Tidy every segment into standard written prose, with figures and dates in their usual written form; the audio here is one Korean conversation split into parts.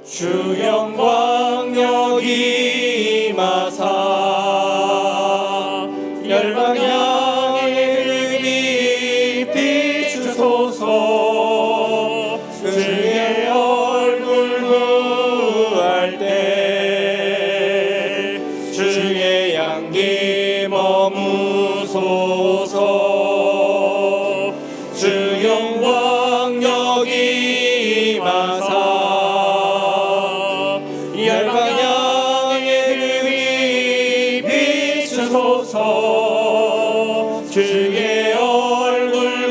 주 영광 여기 임하사 열방 향해 빛 비추소서. 주의 얼굴 구할 때 주의 향기 머무소서. 주 영광 여기 임하사 열방 향해 비추소서. 주의 얼굴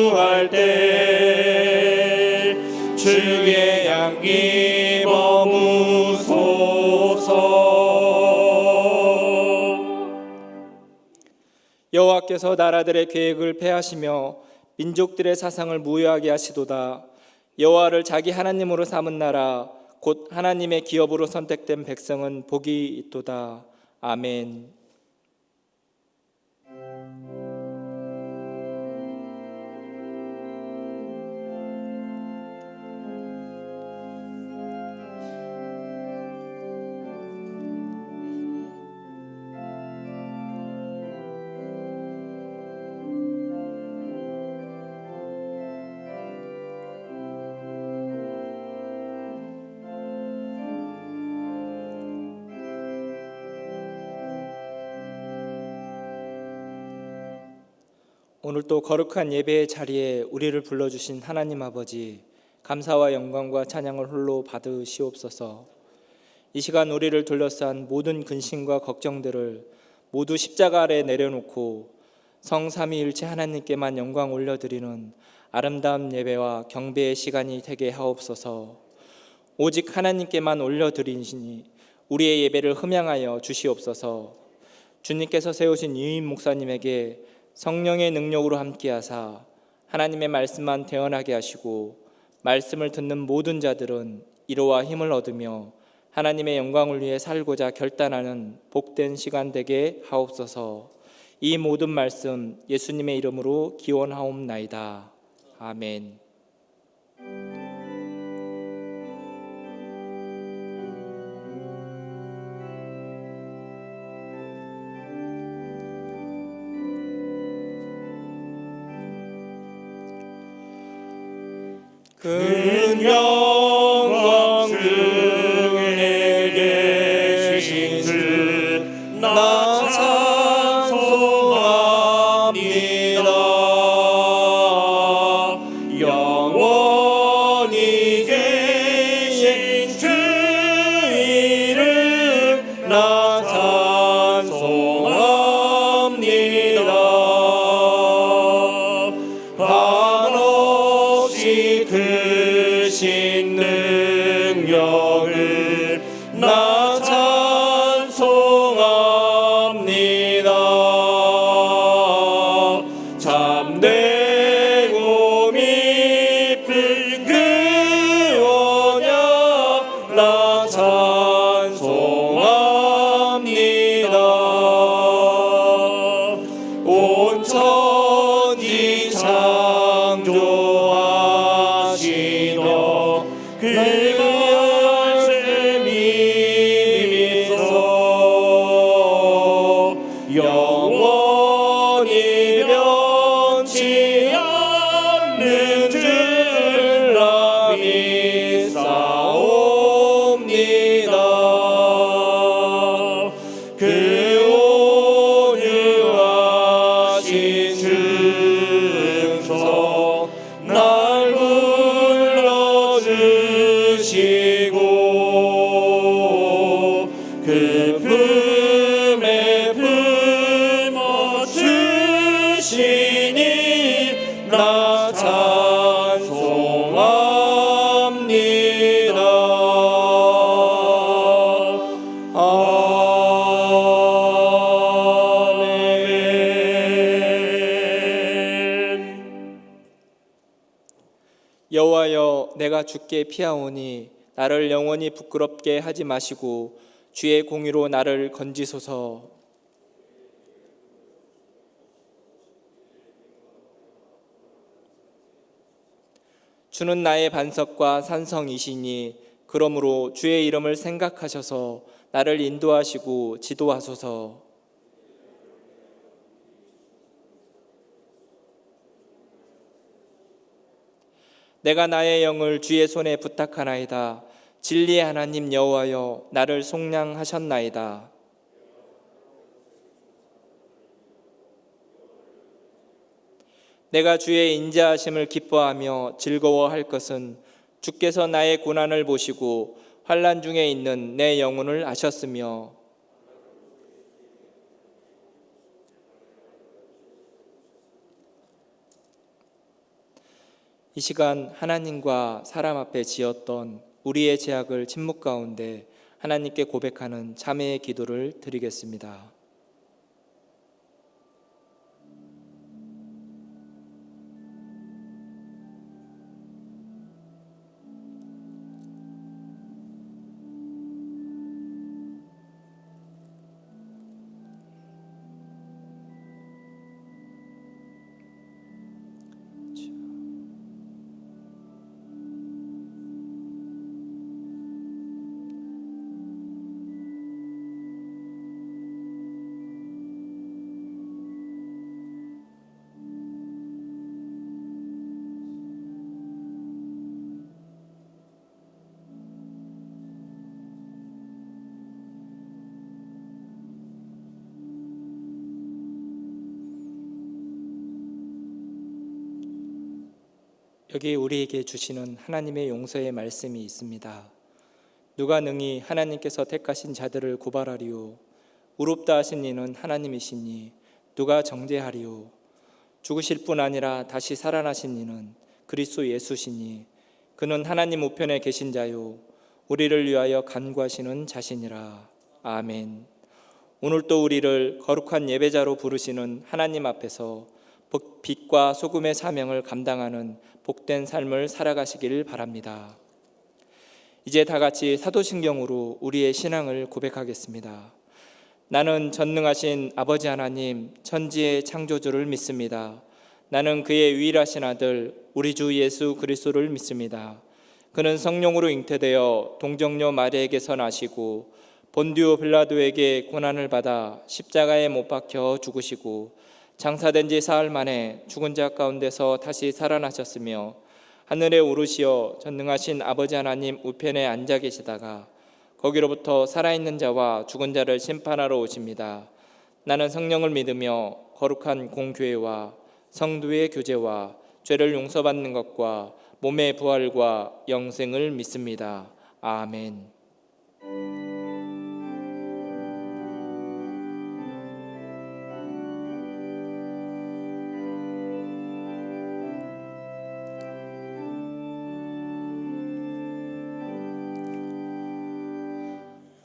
구할 때 주의 향기 머무소서. 여호와께서 나라들의 계획을 폐하시며 민족들의 사상을 무효하게 하시도다. 여호와를 자기 하나님으로 삼은 나라 곧 하나님의 기업으로 선택된 백성은 복이 있도다. 아멘. 오늘 또 거룩한 예배의 자리에 우리를 불러주신 하나님 아버지, 감사와 영광과 찬양을 홀로 받으시옵소서. 이 시간 우리를 둘러싼 모든 근심과 걱정들을 모두 십자가 아래 내려놓고 성삼위일체 하나님께만 영광 올려드리는 아름다운 예배와 경배의 시간이 되게 하옵소서. 오직 하나님께만 올려드리시니 우리의 예배를 흠양하여 주시옵소서. 주님께서 세우신 유임 목사님에게 성령의 능력으로 함께하사 하나님의 말씀만 태어나게 하시고 말씀을 듣는 모든 자들은 이로와 힘을 얻으며 하나님의 영광을 위해 살고자 결단하는 복된 시간 되게 하옵소서. 이 모든 말씀 예수님의 이름으로 기원하옵나이다. 아멘. 큰 영광 중에 계신 주 나 찬송합니다. 영원히 계신 주 이름 나 찬송합니다. 한없이 크신 능력을 나 찬송합니다. 참되고 깊은 그 언약 나 찬송합니다. 온 천지 창조하시며 그 열쇠 믿소. 영원히 변치 않는 줄라 믿사옵니다. 그 온유하신 중성 날 불러주시고 그 품에 품어 주시니 나 찬송합니다. 아멘. 여호와여, 내가 주께 피하오니 나를 영원히 부끄럽게 하지 마시고 주의 공의로 나를 건지소서. 주는 나의 반석과 산성이시니 그러므로 주의 이름을 생각하셔서 나를 인도하시고 지도하소서. 내가 나의 영을 주의 손에 부탁하나이다. 진리의 하나님 여호와여, 나를 속량하셨나이다. 내가 주의 인자하심을 기뻐하며 즐거워할 것은 주께서 나의 고난을 보시고 환난 중에 있는 내 영혼을 아셨으며, 이 시간 하나님과 사람 앞에 지었던 우리의 죄악을 침묵 가운데 하나님께 고백하는 자매의 기도를 드리겠습니다. 여기 우리에게 주시는 하나님의 용서의 말씀이 있습니다. 누가 능히 하나님께서 택하신 자들을 고발하리요? 의롭다 하신 이는 하나님이시니 누가 정죄하리요? 죽으실 뿐 아니라 다시 살아나신 이는 그리스도 예수시니 그는 하나님 우편에 계신 자요 우리를 위하여 간구하시는 자시니라. 아멘. 오늘 또 우리를 거룩한 예배자로 부르시는 하나님 앞에서 빛과 소금의 사명을 감당하는 복된 삶을 살아가시길 바랍니다. 이제 다 같이 사도신경으로 우리의 신앙을 고백하겠습니다. 나는 전능하신 아버지 하나님, 천지의 창조주를 믿습니다. 나는 그의 유일하신 아들 우리 주 예수 그리스도를 믿습니다. 그는 성령으로 잉태되어 동정녀 마리아에게서 나시고 본디오 빌라도에게 고난을 받아 십자가에 못 박혀 죽으시고 장사된 지 사흘 만에 죽은 자 가운데서 다시 살아나셨으며 하늘에 오르시어 전능하신 아버지 하나님 우편에 앉아 계시다가 거기로부터 살아있는 자와 죽은 자를 심판하러 오십니다. 나는 성령을 믿으며 거룩한 공교회와 성도의 교제와 죄를 용서받는 것과 몸의 부활과 영생을 믿습니다. 아멘.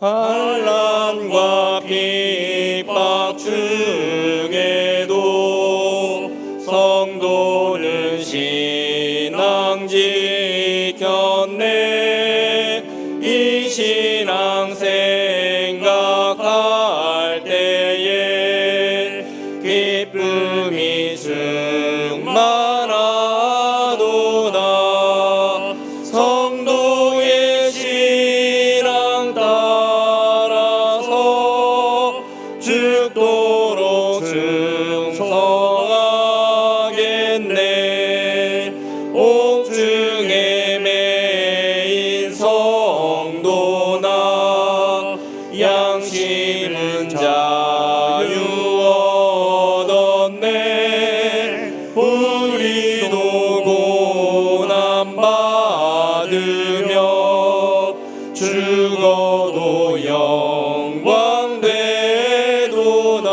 환난과 핍박 중에도 성도는 신앙 지켰네. 이 신앙 생각할 때에 기쁨이 충만하도다. 성도의 신앙 따라서 죽도록 충성하겠네. 옥중에 매인 성도나 양심은 자유 얻었네. 우리도 고난 받으며 죽어도 영광 되도다.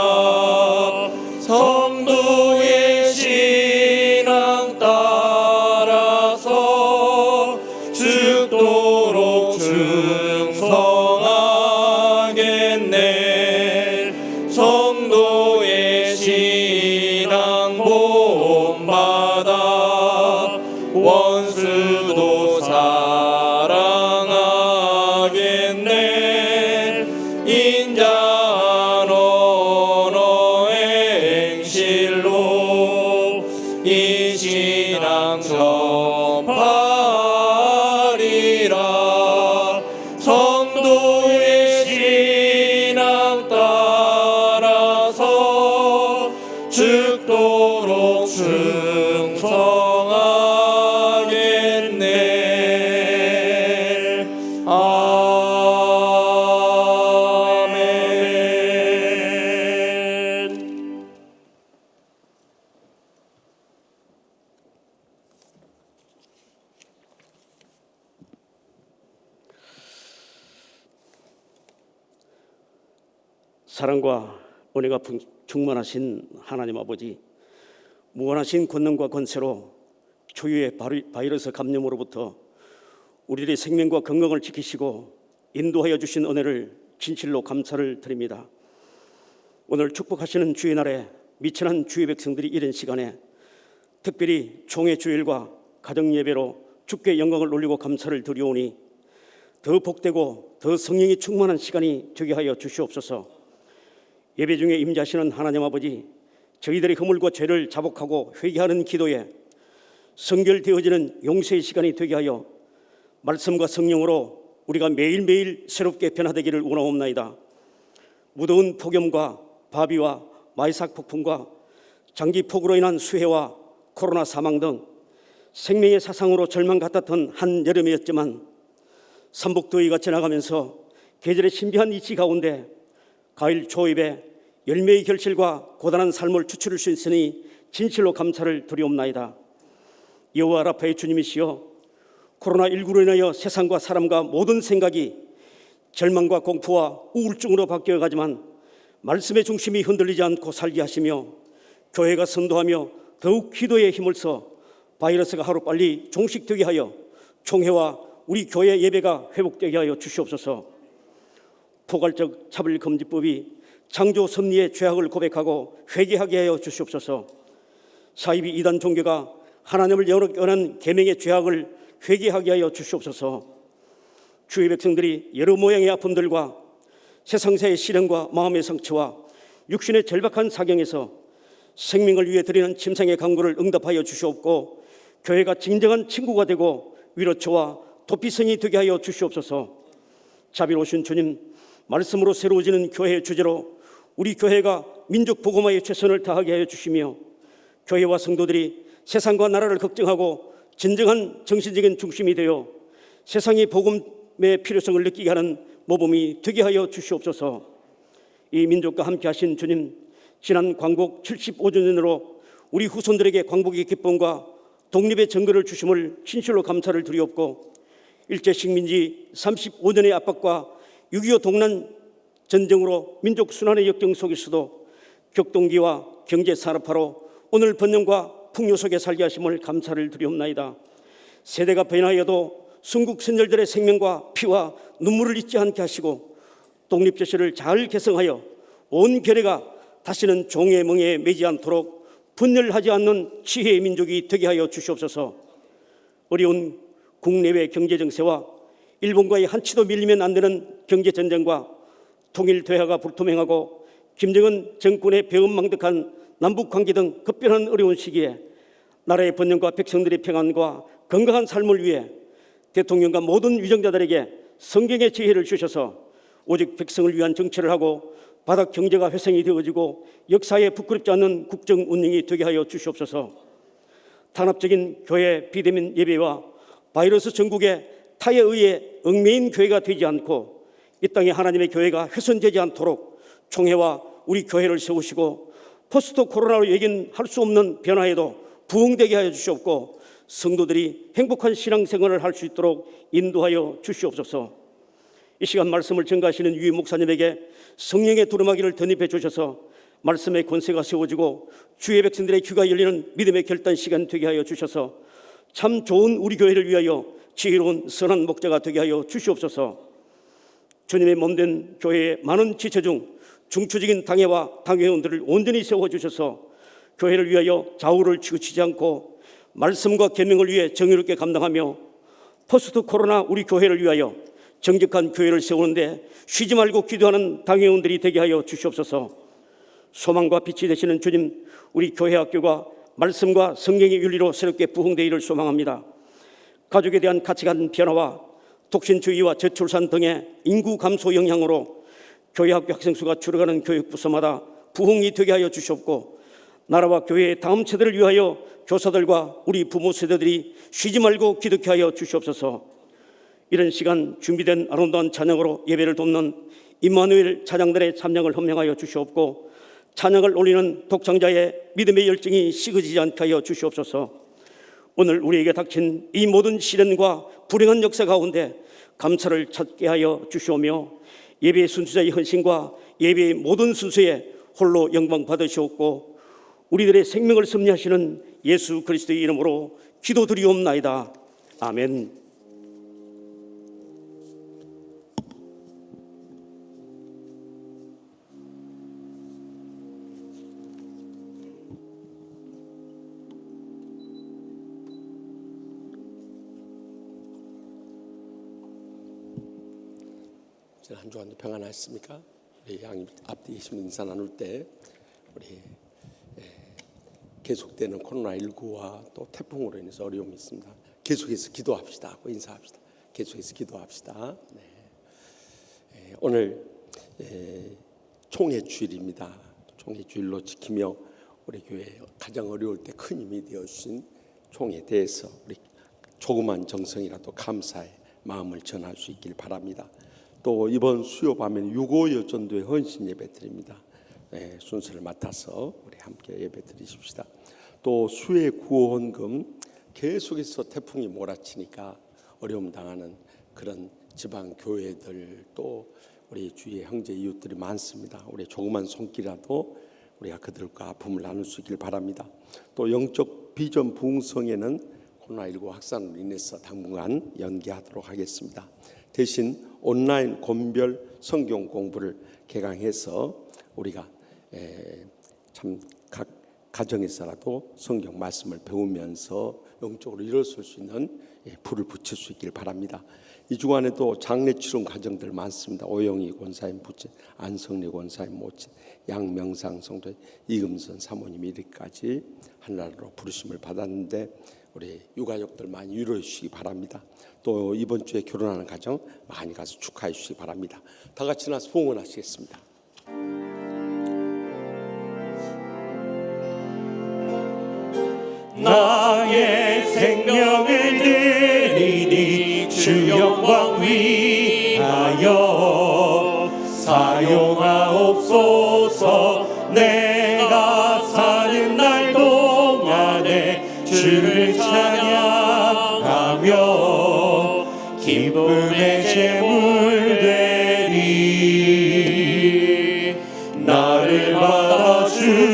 성도의 신앙 따라서 죽도록 충성하겠네. 성도의 신앙 본받아 원수도 사랑하겠네. 인자한 언어 행실로 이 신앙 전파리라. 충성하겠네. 아멘. 사랑과 은혜가 충만하신 하나님 아버지, 무한하신 권능과 권세로 초유의 바이러스 감염으로부터 우리들의 생명과 건강을 지키시고 인도하여 주신 은혜를 진실로 감사를 드립니다. 오늘 축복하시는 주의 날에 미천한 주의 백성들이 이른 시간에 특별히 총회 주일과 가정 예배로 주께 영광을 올리고 감사를 드리오니 더 복되고 더 성령이 충만한 시간이 되게 하여 주시옵소서. 예배 중에 임재하시는 하나님 아버지, 저희들의 허물과 죄를 자복하고 회개하는 기도에 성결되어지는 용서의 시간이 되게 하여 말씀과 성령으로 우리가 매일매일 새롭게 변화되기를 원하옵나이다. 무더운 폭염과 바비와 마이삭 폭풍과 장기 폭우로 인한 수해와 코로나 사망 등 생명의 사상으로 절망 같았던 한 여름이었지만 삼복더위가 지나가면서 계절의 신비한 이치 가운데 가을 초입에 열매의 결실과 고단한 삶을 추출할 수 있으니 진실로 감사를 드리옵나이다. 여호와 라파의 주님이시여, 코로나19로 인하여 세상과 사람과 모든 생각이 절망과 공포와 우울증으로 바뀌어가지만 말씀의 중심이 흔들리지 않고 살게 하시며 교회가 선도하며 더욱 기도에 힘을 써 바이러스가 하루빨리 종식되게 하여 총회와 우리 교회 예배가 회복되게 하여 주시옵소서. 포괄적 차별금지법이 창조 섭리의 죄악을 고백하고 회개하게 하여 주시옵소서. 사이비 이단 종교가 하나님을 영원한 계명의 죄악을 회개하게 하여 주시옵소서. 주의 백성들이 여러 모양의 아픔들과 세상사의 시련과 마음의 상처와 육신의 절박한 사경에서 생명을 위해 드리는 침상의 간구를 응답하여 주시옵고 교회가 진정한 친구가 되고 위로처와 도피성이 되게 하여 주시옵소서. 자비로우신 주님, 말씀으로 새로워지는 교회의 주제로 우리 교회가 민족 복음화에 최선을 다하게 하여 주시며 교회와 성도들이 세상과 나라를 걱정하고 진정한 정신적인 중심이 되어 세상의 복음의 필요성을 느끼게 하는 모범이 되게 하여 주시옵소서. 이 민족과 함께 하신 주님, 지난 광복 75주년으로 우리 후손들에게 광복의 기쁨과 독립의 증거를 주심을 진실로 감사를 드리옵고 일제 식민지 35년의 압박과 6.25 동란 전쟁으로 민족 순환의 역경 속에서도 격동기와 경제 산업화로 오늘 번영과 풍요 속에 살게 하심을 감사를 드리옵나이다. 세대가 변하여도 순국 선열들의 생명과 피와 눈물을 잊지 않게 하시고 독립제시를 잘 개성하여 온 결의가 다시는 종의 멍에에 매지 않도록 분열하지 않는 지혜의 민족이 되게 하여 주시옵소서. 어려운 국내외 경제 정세와 일본과의 한치도 밀리면 안 되는 경제 전쟁과 통일 대화가 불투명하고 김정은 정권의 배은망덕한 남북 관계 등 급변한 어려운 시기에 나라의 번영과 백성들의 평안과 건강한 삶을 위해 대통령과 모든 위정자들에게 성경의 지혜를 주셔서 오직 백성을 위한 정치를 하고 바닥 경제가 회생이 되어지고 역사에 부끄럽지 않는 국정 운영이 되게 하여 주시옵소서. 탄압적인 교회 비대면 예배와 바이러스 전국의 타에 의해 얽매인 교회가 되지 않고 이 땅에 하나님의 교회가 훼손되지 않도록 총회와 우리 교회를 세우시고 포스트 코로나로 예견할 수 없는 변화에도 부응되게 하여 주시옵고 성도들이 행복한 신앙생활을 할 수 있도록 인도하여 주시옵소서. 이 시간 말씀을 전가하시는 유희 목사님에게 성령의 두루마기를 덧입혀 주셔서 말씀의 권세가 세워지고 주의 백성들의 귀가 열리는 믿음의 결단 시간 되게 하여 주셔서 참 좋은 우리 교회를 위하여 지혜로운 선한 목자가 되게 하여 주시옵소서. 주님의 몸된 교회의 많은 지체 중 중추적인 당회와 당회원들을 온전히 세워주셔서 교회를 위하여 좌우를 치우치지 않고 말씀과 계명을 위해 정의롭게 감당하며 포스트 코로나 우리 교회를 위하여 정직한 교회를 세우는데 쉬지 말고 기도하는 당회원들이 되게 하여 주시옵소서. 소망과 빛이 되시는 주님, 우리 교회 학교가 말씀과 성경의 윤리로 새롭게 부흥되기를 소망합니다. 가족에 대한 가치관 변화와 독신주의와 저출산 등의 인구 감소 영향으로 교회 학교 학생 수가 줄어가는 교육부서마다 부흥이 되게 하여 주시옵고 나라와 교회의 다음 세대를 위하여 교사들과 우리 부모 세대들이 쉬지 말고 기도케 하여 주시옵소서. 이런 시간 준비된 아름다운 찬양으로 예배를 돕는 임마누엘 찬양들의 찬양을 헌명하여 주시옵고, 찬양을 올리는 독창자의 믿음의 열정이 식어지지 않게 하여 주시옵소서. 오늘 우리에게 닥친 이 모든 시련과 불행한 역사 가운데 감사를 찾게 하여 주시오며, 예배의 순수자의 헌신과 예배의 모든 순수에 홀로 영광 받으시옵고, 우리들의 생명을 섭리하시는 예수 그리스도의 이름으로 기도드리옵나이다. 아멘. 한 주간도 평안하셨습니까? 우리 양님 앞뒤 계시면 인사 나눌 때 우리 계속되는 코로나19와 또 태풍으로 인해서 어려움이 있습니다. 계속해서 기도합시다 하고 인사합시다. 계속해서 기도합시다. 네. 오늘 총회 주일입니다. 총회 주일로 지키며 우리 교회 가장 어려울 때 큰 힘이 되어주신 총회에 대해서 우리 조그만 정성이라도 감사의 마음을 전할 수 있길 바랍니다. 또 이번 수요 밤에는 6.25 전도의 헌신 예배 드립니다. 네, 순서를 맡아서 우리 함께 예배 드리십시다. 또 수해 구호헌금, 계속해서 태풍이 몰아치니까 어려움 당하는 그런 지방 교회들, 또 우리 주위에 형제 이웃들이 많습니다. 우리 조그만 손길이라도 우리가 그들과 아픔을 나눌 수 있길 바랍니다. 또 영적 비전 부흥성에는 코로나19 확산으로 인해서 당분간 연기하도록 하겠습니다. 대신 온라인 권별 성경 공부를 개강해서 우리가 참 각 가정에서라도 성경 말씀을 배우면서 영적으로 일어설 수 있는 불을 붙일 수 있길 바랍니다. 이 주간에도 장례 치른 가정들 많습니다. 오영희 권사님 부친, 안성리 권사님 모친, 양명상 성도, 이금선 사모님이 이렇게까지 하늘나라로 부르심을 받았는데 우리 유가족들 많이 위로해 주시기 바랍니다. 또 이번 주에 결혼하는 가정 많이 가서 축하해 주시기 바랍니다. 다 같이 나서 봉헌하시겠습니다. 나의 생명을 드리니 주 영광 위하여 사용하옵소서. 내가 사는 날 동안에 주를 찬양하며 기쁨의 제물 되리. 나를 받아주소서.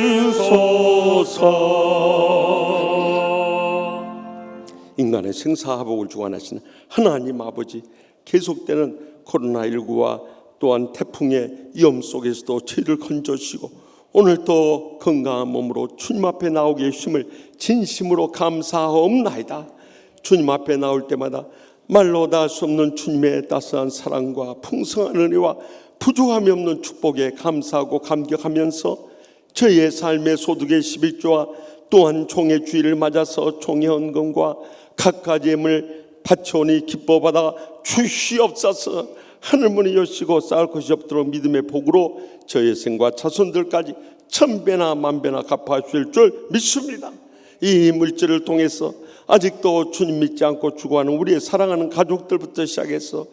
인간의 생사화복을 주관하시는 하나님 아버지, 계속되는 코로나19와 또한 태풍의 위험 속에서도 저희를 건져주시고 오늘도 건강한 몸으로 주님 앞에 나오게 해주심을 진심으로 감사하옵나이다. 주님 앞에 나올 때마다 말로 다 할 수 없는 주님의 따스한 사랑과 풍성한 은혜와 부족함이 없는 축복에 감사하고 감격하면서 저희의 삶의 소득의 11조와 또한 총회 주일을 맞아서 총회 헌금과 각가지 예물 바쳐오니 기뻐받아 주시옵소서. 하늘문이 여시고 쌓을 것이 없도록 믿음의 복으로 저의 생과 자손들까지 천배나 만배나 갚아주실 줄 믿습니다. 이 물질을 통해서 아직도 주님 믿지 않고 죽어가는 우리의 사랑하는 가족들부터 시작해서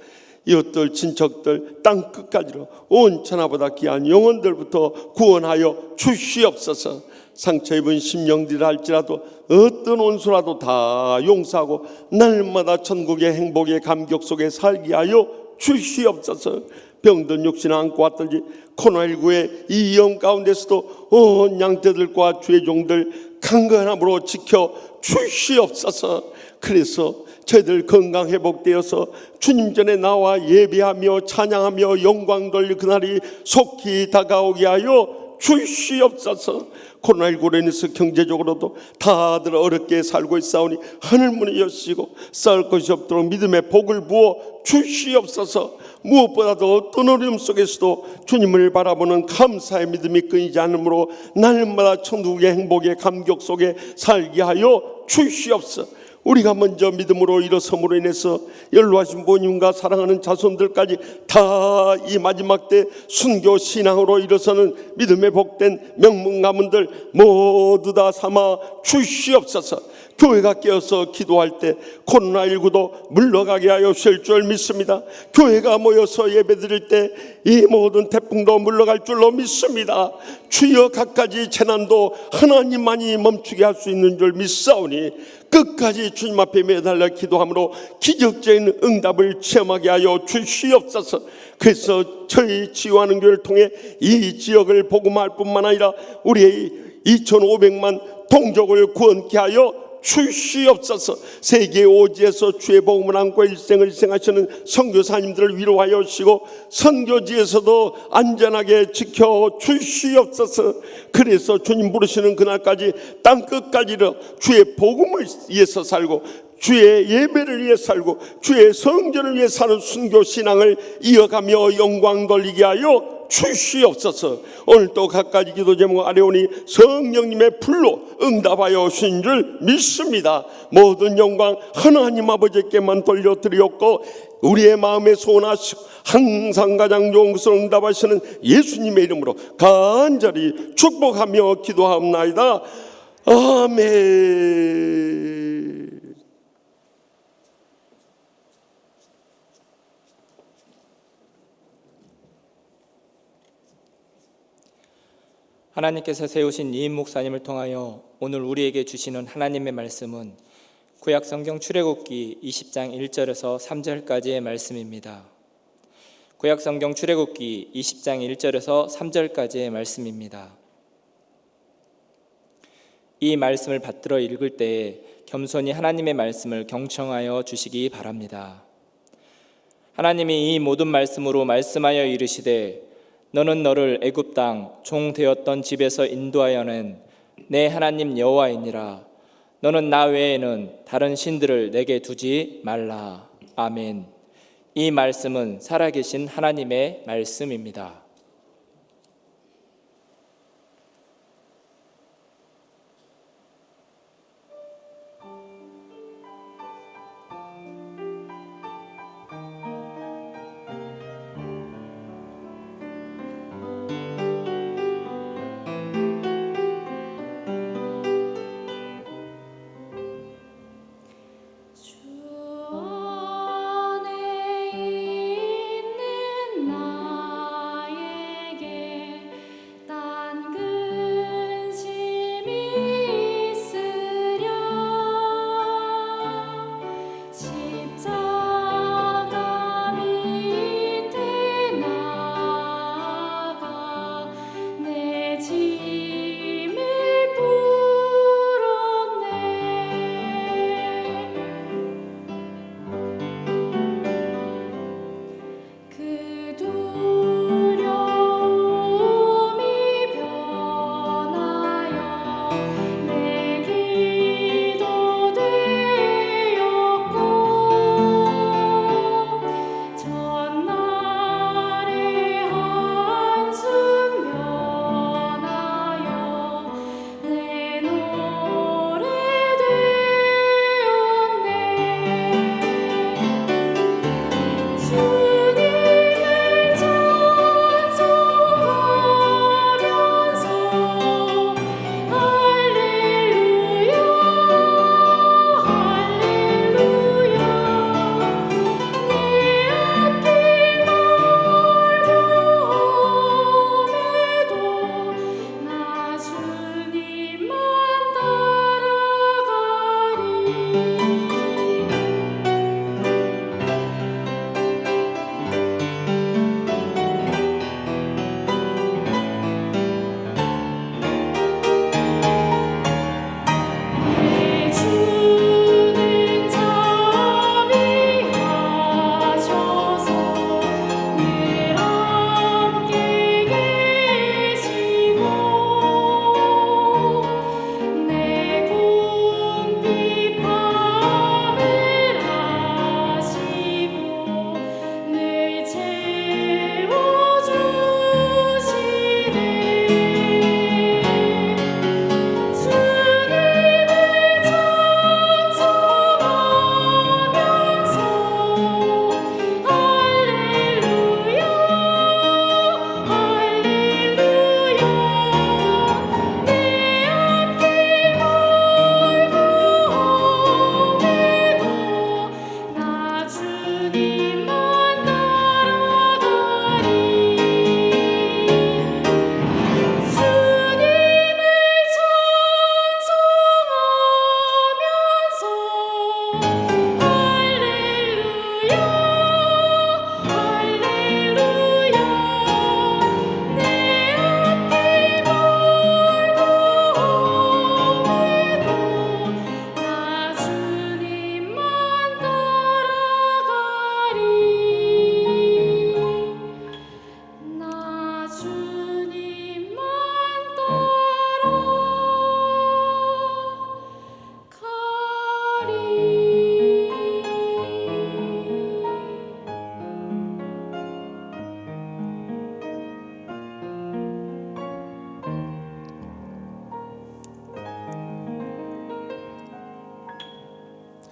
이웃들, 친척들, 땅 끝까지로 온 천하보다 귀한 영혼들부터 구원하여 주시옵소서. 상처 입은 심령들이라 할지라도 어떤 원수라도 다 용서하고 날마다 천국의 행복의 감격 속에 살게 하여 주시옵소서. 병든 육신을 안고 왔든지 코로나19의 이 위험 가운데서도 온 양떼들과 주의 종들 강건함으로 지켜 주시옵소서. 그래서 저희들 건강 회복되어서 주님 전에 나와 예배하며 찬양하며 영광 돌릴 그날이 속히 다가오게 하여 주시옵소서. 코로나19로 인해서 경제적으로도 다들 어렵게 살고 있사오니 하늘문이 여시고 쌓을 것이 없도록 믿음의 복을 부어 주시옵소서. 무엇보다도 어떤 어려움 속에서도 주님을 바라보는 감사의 믿음이 끊이지 않으므로 날마다 천국의 행복의 감격 속에 살게 하여 주시옵소서. 우리가 먼저 믿음으로 일어섬으로 인해서 연로하신 부모님과 사랑하는 자손들까지 다 이 마지막 때 순교 신앙으로 일어서는 믿음의 복된 명문 가문들 모두 다 삼아 주시옵소서. 교회가 깨어서 기도할 때 코로나19도 물러가게 하여 주실 줄 믿습니다. 교회가 모여서 예배드릴 때 이 모든 태풍도 물러갈 줄로 믿습니다. 주여 갖가지 재난도 하나님만이 멈추게 할 수 있는 줄 믿사오니 끝까지 주님 앞에 매달려 기도함으로 기적적인 응답을 체험하게 하여 주시옵소서. 그래서 저희 치유하는 교회를 통해 이 지역을 복음할 뿐만 아니라 우리의 2,500만 동족을 구원케 하여 주시옵소서. 세계 오지에서 주의 복음을 안고 일생을 희생하시는 선교사님들을 위로하여 주시고 선교지에서도 안전하게 지켜 주시옵소서. 그래서 주님 부르시는 그날까지 땅끝까지로 주의 복음을 위해서 살고 주의 예배를 위해 살고 주의 성전을 위해 사는 순교 신앙을 이어가며 영광 돌리게 하여 주시옵소서. 오늘도 갖가지 기도 제목 아뢰오니 성령님의 불로 응답하여 주신 줄 믿습니다. 모든 영광 하나님 아버지께만 돌려드리옵고 우리의 마음에 소원하시고 항상 가장 좋은 것을 응답하시는 예수님의 이름으로 간절히 축복하며 기도하옵나이다. 아멘. 하나님께서 세우신 이인 목사님을 통하여 오늘 우리에게 주시는 하나님의 말씀은 구약성경 출애굽기 20장 1절에서 3절까지의 말씀입니다. 구약성경 출애굽기 20장 1절에서 3절까지의 말씀입니다. 이 말씀을 받들어 읽을 때에 겸손히 하나님의 말씀을 경청하여 주시기 바랍니다. 하나님이 이 모든 말씀으로 말씀하여 이르시되 너는 너를 애굽 땅 종 되었던 집에서 인도하여낸 내 하나님 여호와이니라. 너는 나 외에는 다른 신들을 내게 두지 말라. 아멘. 이 말씀은 살아계신 하나님의 말씀입니다. 주 안에 있는 나의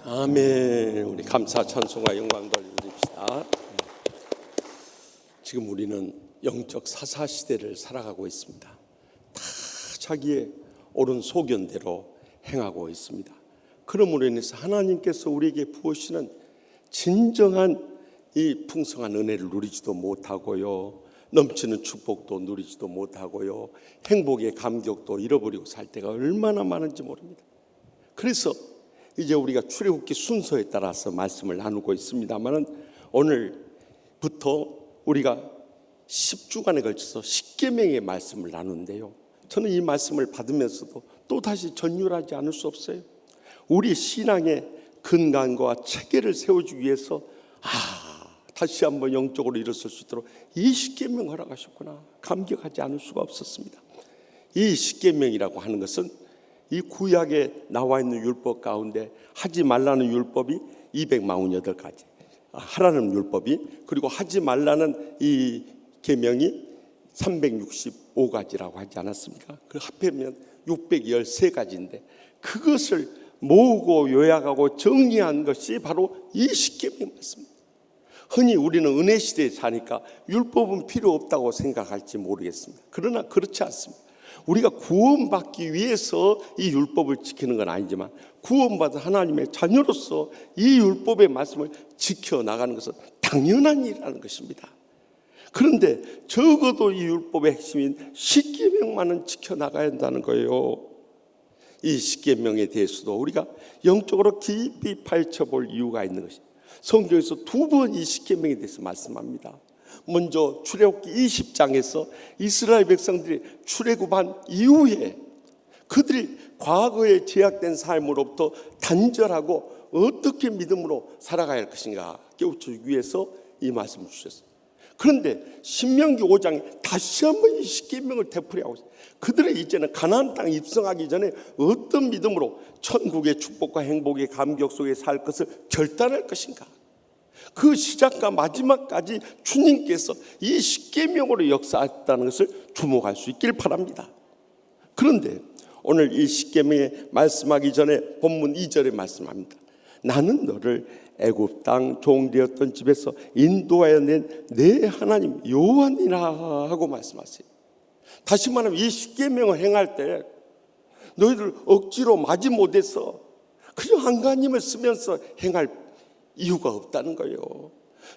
아멘. 우리 감사 찬송과 영광 돌려드립시다. 지금 우리는 영적 사사 시대를 살아가고 있습니다. 다 자기의 옳은 소견대로 행하고 있습니다. 그러므로 인해서 하나님께서 우리에게 부으시는 진정한 이 풍성한 은혜를 누리지도 못하고요, 넘치는 축복도 누리지도 못하고요, 행복의 감격도 잃어버리고 살 때가 얼마나 많은지 모릅니다. 그래서 이제 우리가 출애굽기 순서에 따라서 말씀을 나누고 있습니다만, 오늘부터 우리가 10주간에 걸쳐서 십계명의 말씀을 나누는데요, 저는 이 말씀을 받으면서도 또다시 전율하지 않을 수 없어요. 우리 신앙의 근간과 체계를 세워주기 위해서 다시 한번 영적으로 일어설 수 있도록 이 십계명 허락하셨구나, 감격하지 않을 수가 없었습니다. 이 십계명이라고 하는 것은 이 구약에 나와 있는 율법 가운데 하지 말라는 율법이 248가지, 하라는 율법이, 그리고 하지 말라는 이 계명이 365가지라고 하지 않았습니까? 그 합하면 613가지인데 그것을 모으고 요약하고 정리한 것이 바로 이 십계명 말씀입니다. 흔히 우리는 은혜 시대에 사니까 율법은 필요 없다고 생각할지 모르겠습니다. 그러나 그렇지 않습니다. 우리가 구원받기 위해서 이 율법을 지키는 건 아니지만, 구원받은 하나님의 자녀로서 이 율법의 말씀을 지켜나가는 것은 당연한 일이라는 것입니다. 그런데 적어도 이 율법의 핵심인 십계명만은 지켜나가야 한다는 거예요. 이 십계명에 대해서도 우리가 영적으로 깊이 파헤쳐볼 이유가 있는 것이, 성경에서 2번 이 십계명에 대해서 말씀합니다. 먼저 출애굽기 20장에서 이스라엘 백성들이 출애굽한 이후에 그들이 과거에 제약된 삶으로부터 단절하고 어떻게 믿음으로 살아가야 할 것인가 깨우쳐주기 위해서 이 말씀을 주셨어요. 그런데 신명기 5장에 다시 한번 이 십계명을 되풀이하고 있어요. 그들이 이제는 가나안 땅에 입성하기 전에 어떤 믿음으로 천국의 축복과 행복의 감격 속에 살 것을 결단할 것인가, 그 시작과 마지막까지 주님께서 이 십계명으로 역사했다는 것을 주목할 수 있길 바랍니다. 그런데 오늘 이 십계명에 말씀하기 전에 본문 2절에 말씀합니다. 나는 너를 애굽 땅 종되었던 집에서 인도하여 낸 내 하나님 여호와니라 하고 말씀하세요. 다시 말하면 이 십계명을 행할 때 너희들 억지로 마지못해서 그냥 안간힘을 쓰면서 행할 이유가 없다는 거예요.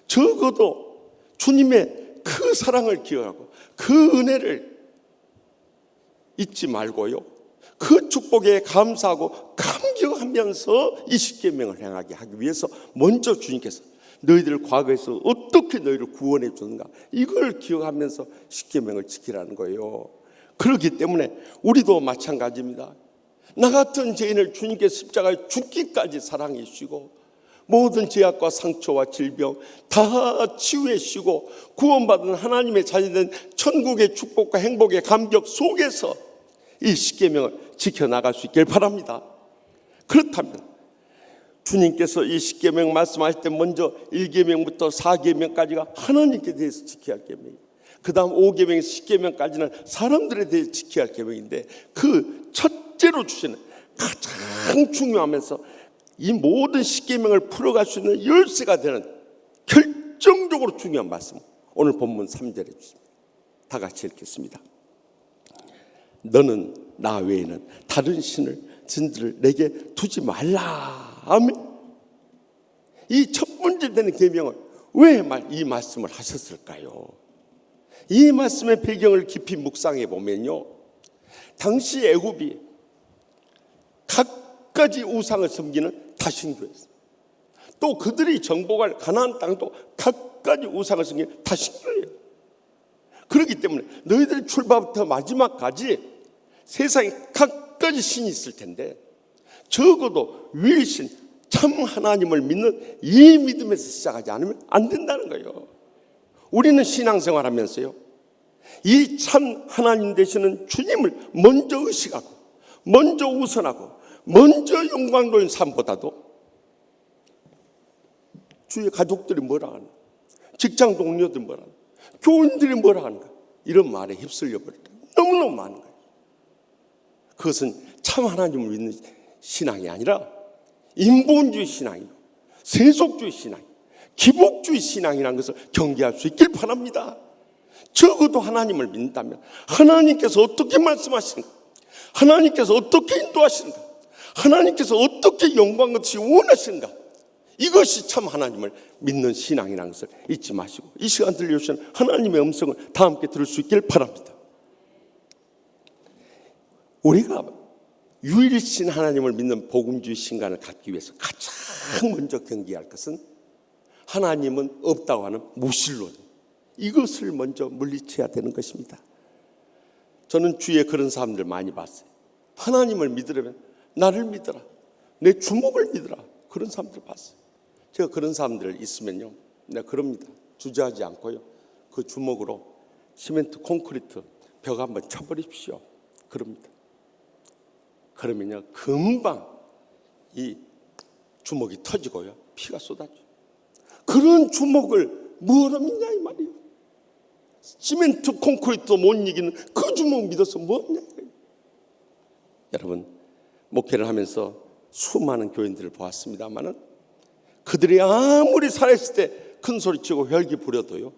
적어도 주님의 그 사랑을 기억하고 그 은혜를 잊지 말고요, 그 축복에 감사하고 감격하면서 이 십계명을 행하게 하기 위해서 먼저 주님께서 너희들 과거에서 어떻게 너희를 구원해 줬는가, 이걸 기억하면서 십계명을 지키라는 거예요. 그렇기 때문에 우리도 마찬가지입니다. 나 같은 죄인을 주님께서 십자가에 죽기까지 사랑해 주시고 모든 죄악과 상처와 질병 다 치유해 주시고 구원받은 하나님의 자녀된 천국의 축복과 행복의 감격 속에서 이 십계명을 지켜나갈 수 있길 바랍니다. 그렇다면 주님께서 이 십계명 말씀하실 때 먼저 1계명부터 4계명까지가 하나님께 대해서 지켜야 할 계명이에요. 그 다음 5계명에서 10계명까지는 사람들에 대해서 지켜야 할 계명인데, 그 첫째로 주시는 가장 중요하면서 이 모든 십계명을 풀어갈 수 있는 열쇠가 되는 결정적으로 중요한 말씀, 오늘 본문 3절에 주십니다. 다 같이 읽겠습니다. 너는 나 외에는 다른 신들을 내게 두지 말라. 아멘. 이 첫 번째 되는 계명을 왜 이 말씀을 하셨을까요? 이 말씀의 배경을 깊이 묵상해 보면요, 당시 애굽이 각가지 우상을 섬기는 다신교였어요. 또 그들이 정복할 가나안 땅도 각가지 우상을 섬기는 다신교예요. 그렇기 때문에 너희들 출발부터 마지막까지 세상에 각가지 신이 있을 텐데 적어도 위신 참 하나님을 믿는 이 믿음에서 시작하지 않으면 안 된다는 거예요. 우리는 신앙생활하면서요, 이 참 하나님 되시는 주님을 먼저 의식하고 먼저 우선하고 먼저 영광로인 삶보다도 주위의 가족들이 뭐라 하는가, 직장 동료들이 뭐라 하는가, 교인들이 뭐라 하는가, 이런 말에 휩쓸려 버릴 때 너무너무 많은 거예요. 그것은 참 하나님을 믿는 신앙이 아니라 인본주의 신앙이고 세속주의 신앙이고 기복주의 신앙이라는 것을 경계할 수 있길 바랍니다. 적어도 하나님을 믿는다면 하나님께서 어떻게 말씀하시는가, 하나님께서 어떻게 인도하시는가, 하나님께서 어떻게 영광 얻으시 원하시는가, 이것이 참 하나님을 믿는 신앙이라는 것을 잊지 마시고 이 시간 들려주시는 하나님의 음성을 다 함께 들을 수 있길 바랍니다. 우리가 유일신 하나님을 믿는 복음주의 신간을 갖기 위해서 가장 먼저 경계할 것은 하나님은 없다고 하는 무신론, 이것을 먼저 물리쳐야 되는 것입니다. 저는 주위에 그런 사람들 많이 봤어요. 하나님을 믿으려면 나를 믿어라, 내 주먹을 믿어라, 그런 사람들 봤어요. 제가 그런 사람들 있으면요, 내가 그럽니다. 주저하지 않고요, 그 주먹으로 시멘트 콘크리트 벽 한번 쳐버립시오. 그럽니다. 그러면요, 금방 이 주먹이 터지고요, 피가 쏟아져요. 그런 주먹을 뭐로 믿냐 이 말이에요. 시멘트 콘크리트도 못 이기는 그 주먹 믿어서 뭐냐. 여러분, 목회를 하면서 수많은 교인들을 보았습니다마는 그들이 아무리 살아있을 때 큰 소리치고 혈기 부려도요,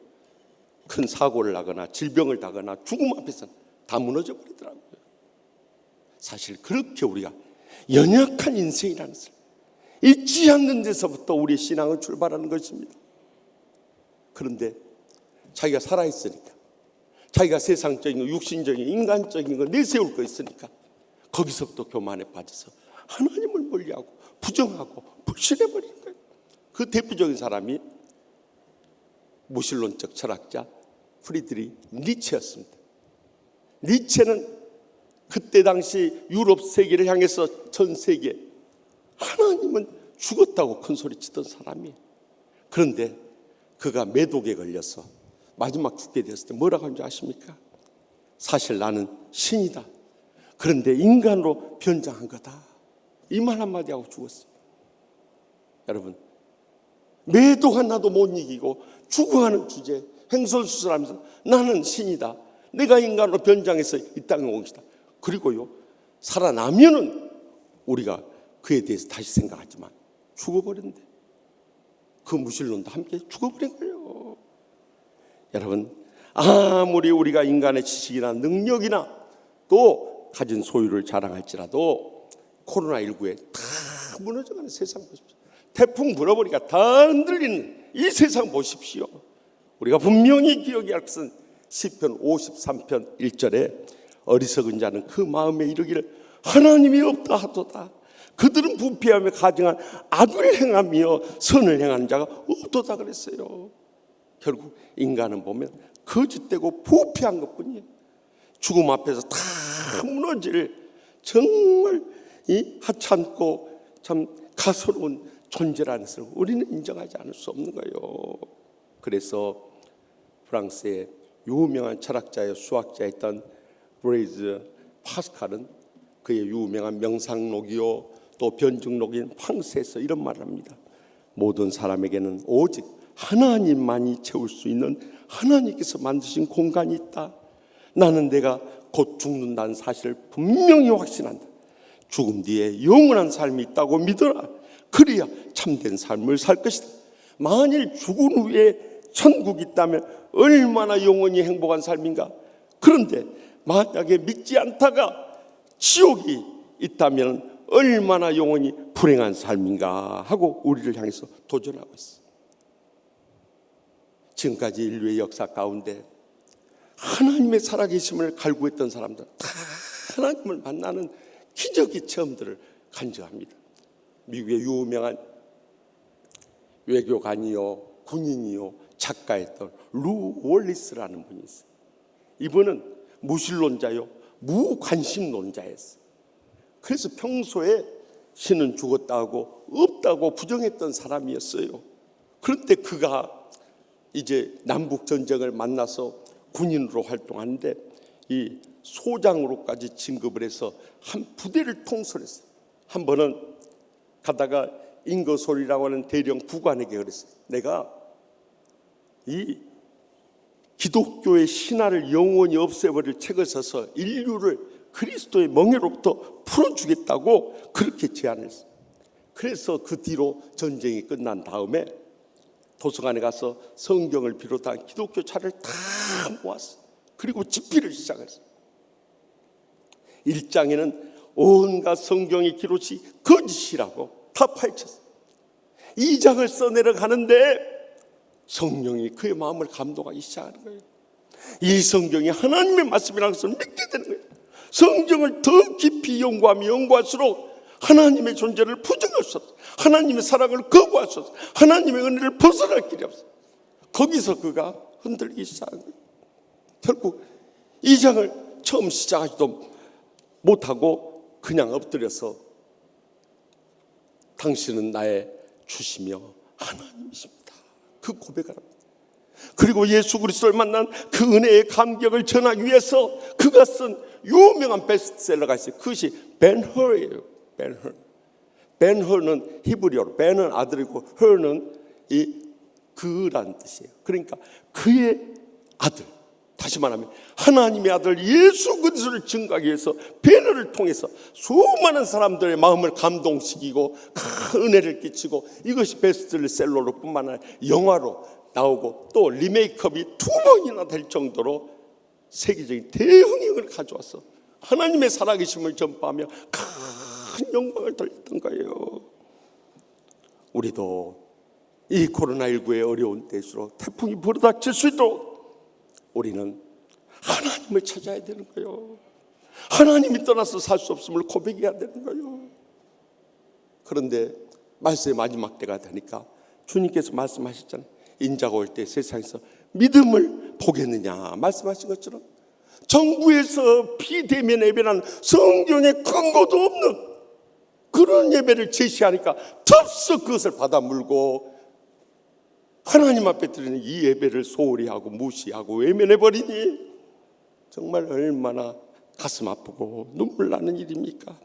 큰 사고를 나거나 질병을 당하거나 죽음 앞에서 다 무너져 버리더라고요. 사실 그렇게 우리가 연약한 인생이라는 것을 잊지 않는 데서부터 우리의 신앙은 출발하는 것입니다. 그런데 자기가 살아있으니까, 자기가 세상적인 거, 육신적인 인간적인 거 내세울 거 있으니까 거기서부터 교만에 빠져서 하나님을 멀리하고 부정하고 불신해버리는 거예요. 그 대표적인 사람이 무신론적 철학자 프리드리히 니체였습니다. 니체는 그때 당시 유럽 세계를 향해서 전 세계 하나님은 죽었다고 큰 소리 치던 사람이에요. 그런데 그가 매독에 걸려서 마지막 죽게 되었을 때 뭐라고 하는지 아십니까? 사실 나는 신이다, 그런데 인간으로 변장한 거다, 이 말 한마디 하고 죽었습니다. 여러분, 매독 하나도 못 이기고 죽어가는 주제에 횡설수설하면서 나는 신이다, 내가 인간으로 변장해서 이 땅에 온 것이다. 그리고요, 살아나면은 우리가 그에 대해서 다시 생각하지만 죽어버렸는데 그 무신론도 함께 죽어버린 거예요. 여러분, 아무리 우리가 인간의 지식이나 능력이나 또 가진 소유를 자랑할지라도 코로나19에 다 무너져가는 세상 보십시오. 태풍 불어버리니까 다 흔들리는 이 세상 보십시오. 우리가 분명히 기억해야 할 것은 시편 53편 1절에 어리석은 자는 그 마음에 이르기를 하나님이 없다 하도다. 그들은 부패하며 가증한 악을 행하며 선을 행하는 자가 없도다 그랬어요. 결국 인간은 보면 거짓되고 부패한 것뿐이에요. 죽음 앞에서 다 무너질 정말 이 하찮고 참 가소로운 존재라는 것을 우리는 인정하지 않을 수 없는 거예요. 그래서 프랑스의 유명한 철학자의 수학자였던 브레이즈 파스칼은 그의 유명한 명상록이요 또 변증록인 팡스에서 이런 말을 합니다. 모든 사람에게는 오직 하나님만이 채울 수 있는 하나님께서 만드신 공간이 있다. 나는 내가 곧 죽는다는 사실을 분명히 확신한다. 죽음 뒤에 영원한 삶이 있다고 믿어라. 그래야 참된 삶을 살 것이다. 만일 죽은 후에 천국이 있다면 얼마나 영원히 행복한 삶인가. 그런데 만약에 믿지 않다가 지옥이 있다면 얼마나 영원히 불행한 삶인가 하고 우리를 향해서 도전하고 있어. 지금까지 인류의 역사 가운데 하나님의 살아계심을 갈구했던 사람들 다 하나님을 만나는 기적의 체험들을 간증합니다. 미국의 유명한 외교관이요 군인이요 작가였던 루 월리스라는 분이 있어요. 이분은 무신론자요 무관심론자였어요. 그래서 평소에 신은 죽었다고 없다고 부정했던 사람이었어요. 그런데 그가 이제 남북 전쟁을 만나서 군인으로 활동하는데 이 소장으로까지 진급을 해서 한 부대를 통솔했어요. 한 번은 가다가 인거솔이라고 하는 대령 부관에게 그랬어요. 내가 이 기독교의 신화를 영원히 없애버릴 책을 써서 인류를 그리스도의 멍에로부터 풀어주겠다고 그렇게 제안했어요. 그래서 그 뒤로 전쟁이 끝난 다음에 도서관에 가서 성경을 비롯한 기독교 차를 다 모았어요. 그리고 집필을 시작했어요. 1장에는 온갖 성경의 기록이 거짓이라고 다 파헤쳤어요. 2장을 써내려가는데 성령이 그의 마음을 감동하기 시작하는 거예요. 이 성경이 하나님의 말씀이라는 것을 믿게 되는 거예요. 성경을 더 깊이 연구하면 연구할수록 하나님의 존재를 부정할 수 없어요. 하나님의 사랑을 거부할 수 없어요. 하나님의 은혜를 벗어날 길이 없어요. 거기서 그가 흔들리기 시작한 거예요. 결국 2장을 처음 시작하지도 못하고 그냥 엎드려서 당신은 나의 주시며 하나님이십니다. 그 고백을 합니다. 그리고 예수 그리스도를 만난 그 은혜의 감격을 전하기 위해서 그가 쓴 유명한 베스트셀러가 있어요. 그것이 벤허예요. 벤허. 벤허는 히브리어로 벤은 아들이고 허는 이 그란 뜻이에요. 그러니까 그의 아들, 다시 말하면 하나님의 아들 예수 그리스도를 증거하기 위해서 벤허를 통해서 수많은 사람들의 마음을 감동시키고 큰 은혜를 끼치고 이것이 베스트셀러로 뿐만 아니라 영화로 나오고 또 리메이크업이 2번이나 될 정도로 세계적인 대흥행을 가져와서 하나님의 살아계심을 전파하며 큰 영광을 돌렸던 거예요. 우리도 이 코로나19의 어려운 때일수록 태풍이 불어닥칠 수 있도록 우리는 하나님을 찾아야 되는 거예요. 하나님이 떠나서 살 수 없음을 고백해야 되는 거예요. 그런데 말씀의 마지막 때가 되니까 주님께서 말씀하셨잖아요. 인자가 올 때 세상에서 믿음을 보겠느냐 말씀하신 것처럼 정부에서 비대면 예배라는 성경에 근거도 없는 그런 예배를 제시하니까 덥석 그것을 받아 물고 하나님 앞에 드리는 이 예배를 소홀히 하고 무시하고 외면해버리니 정말 얼마나 가슴 아프고 눈물 나는 일입니까?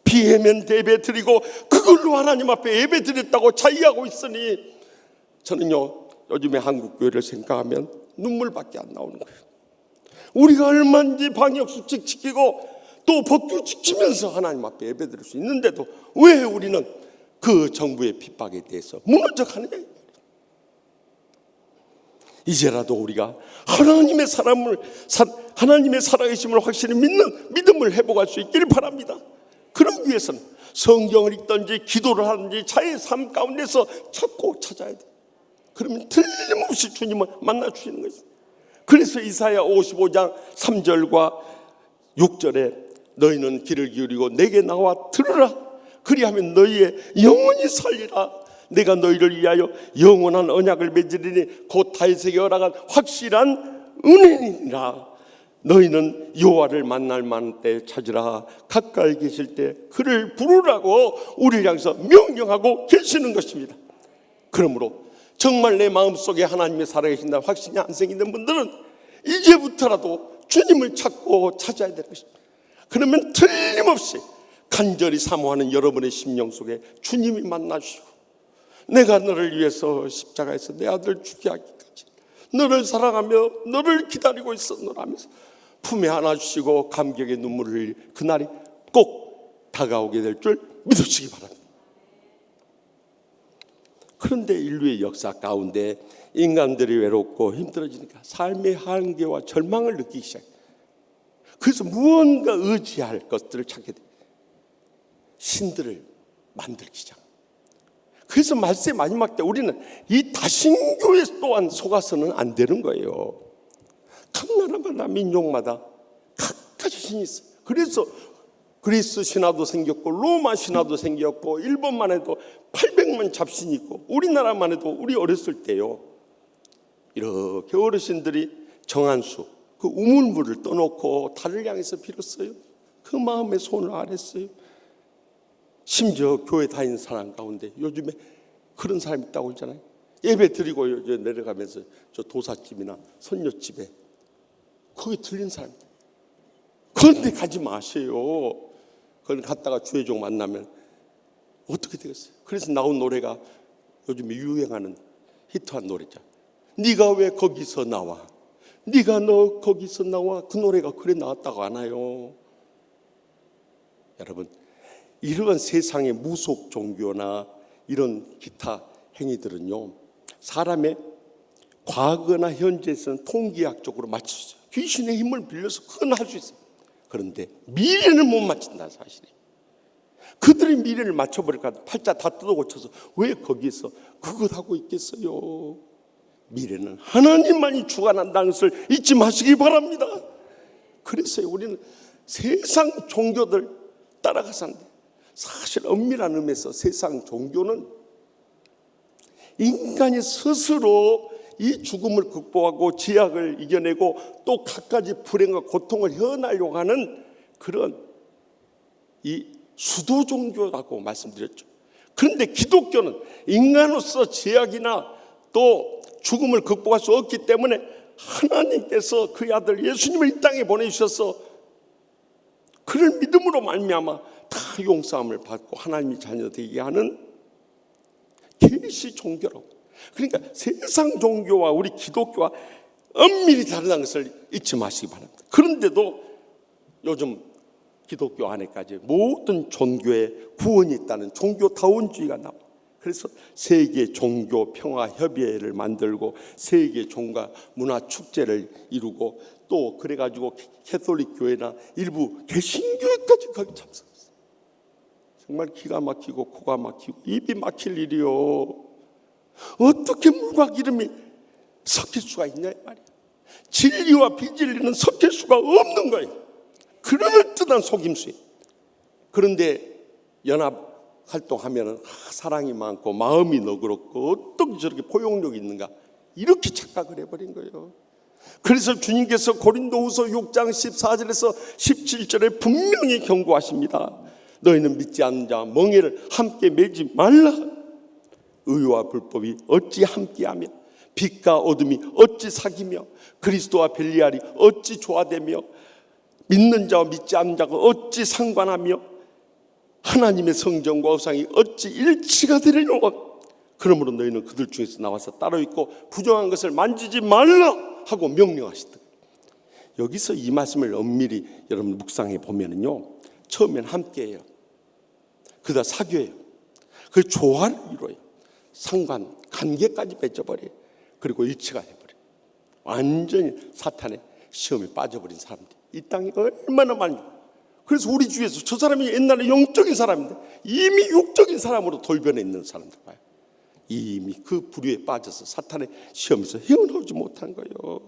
비대면 예배 드리고 그걸로 하나님 앞에 예배 드렸다고 자의하고 있으니 저는요 요즘에 한국 교회를 생각하면 눈물밖에 안 나오는 거예요. 우리가 얼마든지 방역수칙 지키고 또 법규 지키면서 하나님 앞에 예배 드릴 수 있는데도 왜 우리는 그 정부의 핍박에 대해서 무너져 가느냐. 이제라도 우리가 하나님의 살아계심을 확실히 믿는 믿음을 회복할 수 있기를 바랍니다. 그러기 위해서는 성경을 읽든지 기도를 하든지 자의 삶 가운데서 찾고 찾아야 돼요. 그러면 틀림없이 주님을 만나 주시는 것입니다. 그래서 이사야 55장 3절과 6절에 너희는 귀를 기울이고 내게 나와 들으라. 그리하면 너희의 영혼이 살리라. 내가 너희를 위하여 영원한 언약을 맺으리니 곧 다윗에게 허락한 확실한 은혜니라. 너희는 여호와를 만날 만한 때 찾으라. 가까이 계실 때 그를 부르라고 우리를 향해서 명령하고 계시는 것입니다. 그러므로 정말 내 마음속에 하나님의 살아계신다 확신이 안 생기는 분들은 이제부터라도 주님을 찾고 찾아야 될 것입니다. 그러면 틀림없이 간절히 사모하는 여러분의 심령 속에 주님이 만나주시고 내가 너를 위해서 십자가에서 내 아들 죽게 하기까지 너를 사랑하며 너를 기다리고 있었노라면서 품에 안아주시고 감격의 눈물을 흘릴 그날이 꼭 다가오게 될 줄 믿으시기 바랍니다. 그런데 인류의 역사 가운데 인간들이 외롭고 힘들어지니까 삶의 한계와 절망을 느끼기 시작해요. 그래서 무언가 의지할 것들을 찾게 돼요. 신들을 만들기 시작. 그래서 말세의 마지막 때 우리는 이 다신교에 또한 속아서는 안 되는 거예요. 각 나라마다 민족마다 각가지 신이 있어요. 그래서 그리스 신화도 생겼고 로마 신화도 생겼고 일본만 해도 800만 잡신이 있고 우리나라만 해도 우리 어렸을 때요 이렇게 어르신들이 정한수 그 우물물을 떠놓고 달을 향해서 빌었어요. 그 마음에 손을 아랬어요. 심지어 교회 다니는 사람 가운데 요즘에 그런 사람이 있다고 그러잖아요. 예배 드리고 내려가면서 저 도사집이나 선녀집에 거기 들린 사람 그런데 가지 마세요. 그걸 갔다가 주의 종 만나면 어떻게 되겠어요? 그래서 나온 노래가 요즘에 유행하는 히트한 노래죠. 네가 왜 거기서 나와? 네가 너 거기서 나와? 그 노래가 그래 나왔다고 하나요? 여러분, 이러한 세상의 무속 종교나 이런 기타 행위들은요, 사람의 과거나 현재에서는 통계학적으로 맞출 수 있어요. 귀신의 힘을 빌려서 그건 할 수 있어요. 그런데 미래는 못 맞춘다 사실이에요. 그들의 미래를 맞춰버릴까 팔자 다 뜯어 고쳐서 왜 거기에서 그것 하고 있겠어요? 미래는 하나님만이 주관한다는 것을 잊지 마시기 바랍니다. 그래서 우리는 세상 종교들 따라가서 안 돼. 사실 엄밀한 의미에서 세상 종교는 인간이 스스로 이 죽음을 극복하고 죄악을 이겨내고 또 갖가지 불행과 고통을 헤어나려고 하는 그런 이 수도 종교라고 말씀드렸죠. 그런데 기독교는 인간으로서 죄악이나 또 죽음을 극복할 수 없기 때문에 하나님께서 그의 아들 예수님을 이 땅에 보내주셔서 그를 믿음으로 말미암아 다 용서함을 받고 하나님의 자녀 되게 하는 계시 종교라고. 그러니까 세상 종교와 우리 기독교와 엄밀히 다르다는 것을 잊지 마시기 바랍니다. 그런데도 요즘 기독교 안에까지 모든 종교에 구원이 있다는 종교다원주의가 나와. 그래서 세계 종교 평화 협의회를 만들고 세계 종가 문화 축제를 이루고 또 그래가지고 캐톨릭 교회나 일부 개신교회까지 거기 참석했어. 정말 기가 막히고 코가 막히고 입이 막힐 일이요. 어떻게 물과 기름이 섞일 수가 있냐 말이야. 진리와 비진리는 섞일 수가 없는 거예요. 그럴듯한 속임수예요. 그런데 연합 활동하면 사랑이 많고 마음이 너그럽고 어떻게 저렇게 포용력이 있는가 이렇게 착각을 해버린 거예요. 그래서 주님께서 고린도후서 6장 14절에서 17절에 분명히 경고하십니다. 너희는 믿지 않는 자와 멍에를 함께 매지 말라. 의와 불법이 어찌 함께하며 빛과 어둠이 어찌 사귀며 그리스도와 별리알이 어찌 조화되며 믿는 자와 믿지 않는 자가 어찌 상관하며 하나님의 성전과 우상이 어찌 일치가 되리노. 그러므로 너희는 그들 중에서 나와서 따로 있고 부정한 것을 만지지 말라 하고 명령하시더라. 여기서 이 말씀을 엄밀히 여러분 묵상해 보면은요, 처음엔 함께해요. 그다음 사교해요. 그 조화를 이루어요. 상관 관계까지 맺어버려요. 그리고 일치가 해버려요. 완전히 사탄의 시험에 빠져버린 사람들 이 땅에 얼마나 많이. 그래서 우리 주위에서 저 사람이 옛날에 영적인 사람인데 이미 육적인 사람으로 돌변해 있는 사람들 봐요. 이미 그 부류에 빠져서 사탄의 시험에서 헤어나오지 못한 거예요.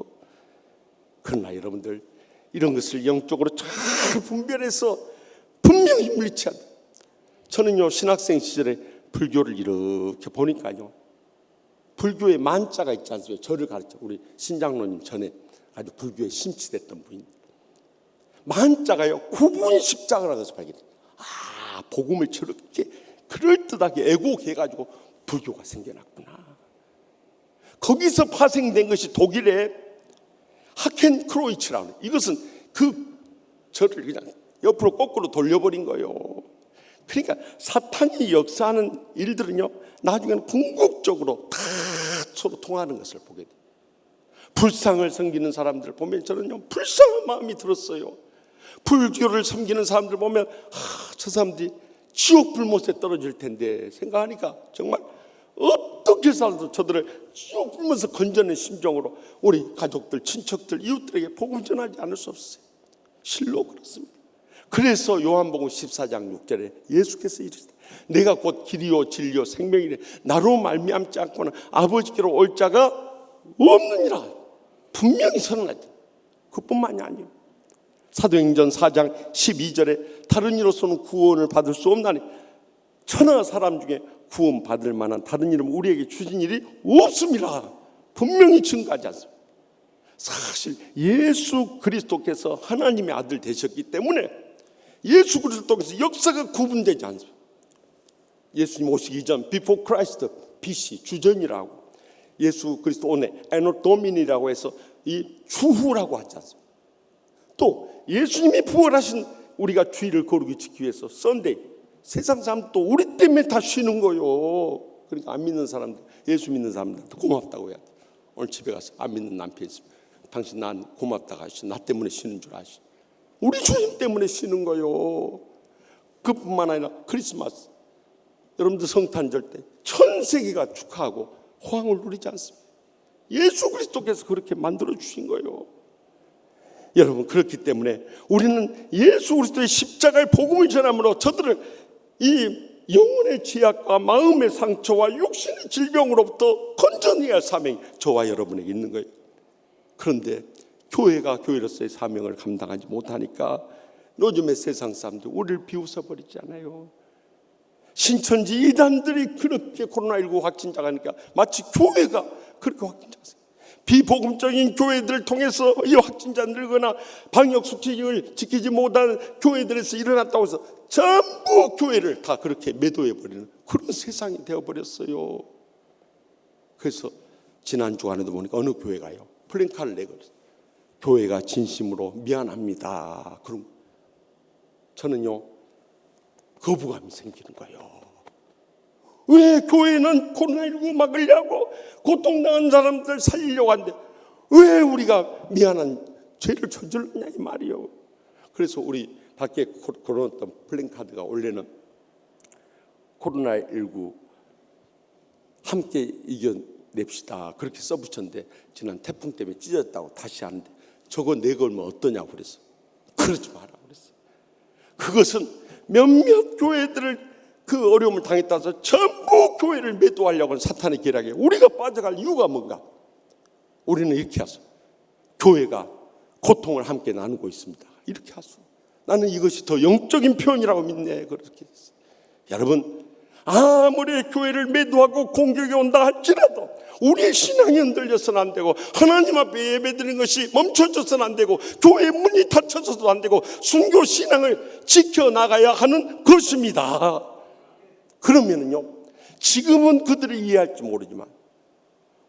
그러나 여러분들 이런 것을 영적으로 잘 분별해서 분명히 물리쳐야 돼요. 저는요 신학생 시절에 불교를 이렇게 보니까요, 불교의 만자가 있지 않습니까? 저를 가르쳐 우리 신장로님 전에 아주 불교에 심취됐던 분입니다. 만자가요 9분 십자가라고 해서 발견해요. 아, 복음을 저렇게 그럴듯하게 애곡해가지고 불교가 생겨났구나. 거기서 파생된 것이 독일의 하켄크로이츠라는, 이것은 그 저를 그냥 옆으로 거꾸로 돌려버린 거예요. 그러니까 사탄이 역사하는 일들은요 나중에는 궁극적으로 다 서로 통하는 것을 보게 돼요. 불상을 섬기는 사람들 보면 저는요 불쌍한 마음이 들었어요. 불교를 섬기는 사람들 보면 저 사람들이 지옥 불못에 떨어질 텐데 생각하니까 정말 어떻게 살아도 저들을 지옥 불못에서 건져낸 심정으로 우리 가족들, 친척들, 이웃들에게 복음 전하지 않을 수 없어요. 실로 그렇습니다. 그래서 요한복음 14장 6절에 예수께서 이르시되 내가 곧 길이요 진리요 생명이니 나로 말미암지 않고는 아버지께로 올 자가 없느니라 분명히 선언하죠. 그뿐만이 아니에요. 사도행전 4장 12절에 다른 이로서는 구원을 받을 수 없나니 천하 사람 중에 구원 받을 만한 다른 이름 우리에게 주신 일이 없습니다. 분명히 증거하지 않습니다. 사실 예수 그리스도께서 하나님의 아들 되셨기 때문에 예수 그리스도 통해서 역사가 구분되지 않습니다. 예수님 오시기 이전 before Christ, BC 주전이라고, 예수 그리스도 오네 에노 도민이라고 해서 이 추후라고 하지 않습니다. 또 예수님이 부활하신 우리가 주의를 거룩히 지키기 위해서 썬데이, 세상 사람도 우리 때문에 다 쉬는 거요. 그러니까 안 믿는 사람들, 예수 믿는 사람들한테 고맙다고 해야 돼. 오늘 집에 가서 안 믿는 남편 있으면 당신 난 고맙다고 하시. 나 때문에 쉬는 줄 아시. 우리 주님 때문에 쉬는 거요. 그뿐만 아니라 크리스마스, 여러분들 성탄절 때 전 세계가 축하하고 호황을 누리지 않습니다. 예수 그리스도께서 그렇게 만들어 주신 거예요. 여러분, 그렇기 때문에 우리는 예수 그리스도의 십자가의 복음을 전함으로 저들을 이 영혼의 죄악과 마음의 상처와 육신의 질병으로부터 건져내야 할 사명이 저와 여러분에게 있는 거예요. 그런데 교회가 교회로서의 사명을 감당하지 못하니까 요즘의 세상 사람들 우리를 비웃어버리지 않아요. 신천지 이단들이 그렇게 코로나19 확진자가 하니까 마치 교회가 그렇게 확진자가 있어요. 비복음적인 교회들을 통해서 이 확진자 늘거나 방역수칙을 지키지 못한 교회들에서 일어났다고 해서 전부 교회를 다 그렇게 매도해버리는 그런 세상이 되어버렸어요. 그래서 지난 주간에도 보니까 어느 교회가요, 플랜카드를 내걸었어요. 교회가 진심으로 미안합니다. 그럼 저는요, 거부감이 생기는 거예요. 왜 교회는 코로나19 막으려고 고통당한 사람들 살리려고 하는데 왜 우리가 미안한 죄를 저질렀냐 이 말이요. 그래서 우리 밖에 걸어놨던 플랜카드가 원래는 코로나19 함께 이겨냅시다 그렇게 써붙였는데 지난 태풍 때문에 찢어졌다고 다시 하는데 저거 내걸면 어떠냐고 그랬어. 그러지 마라 그랬어. 그것은 몇몇 교회들을 그 어려움을 당했다 해서 전부 교회를 매도하려고 하는 사탄의 계략에 우리가 빠져갈 이유가 뭔가? 우리는 이렇게 하소. 교회가 고통을 함께 나누고 있습니다. 이렇게 하소. 나는 이것이 더 영적인 표현이라고 믿네. 그렇게 했어. 여러분, 아무리 교회를 매도하고 공격이 온다 할지라도 우리의 신앙이 흔들려서는 안 되고 하나님 앞에 예배드리는 것이 멈춰져서는 안 되고 교회의 문이 닫혀져서도 안 되고 순교 신앙을 지켜나가야 하는 것입니다. 그러면은요, 지금은 그들이 이해할지 모르지만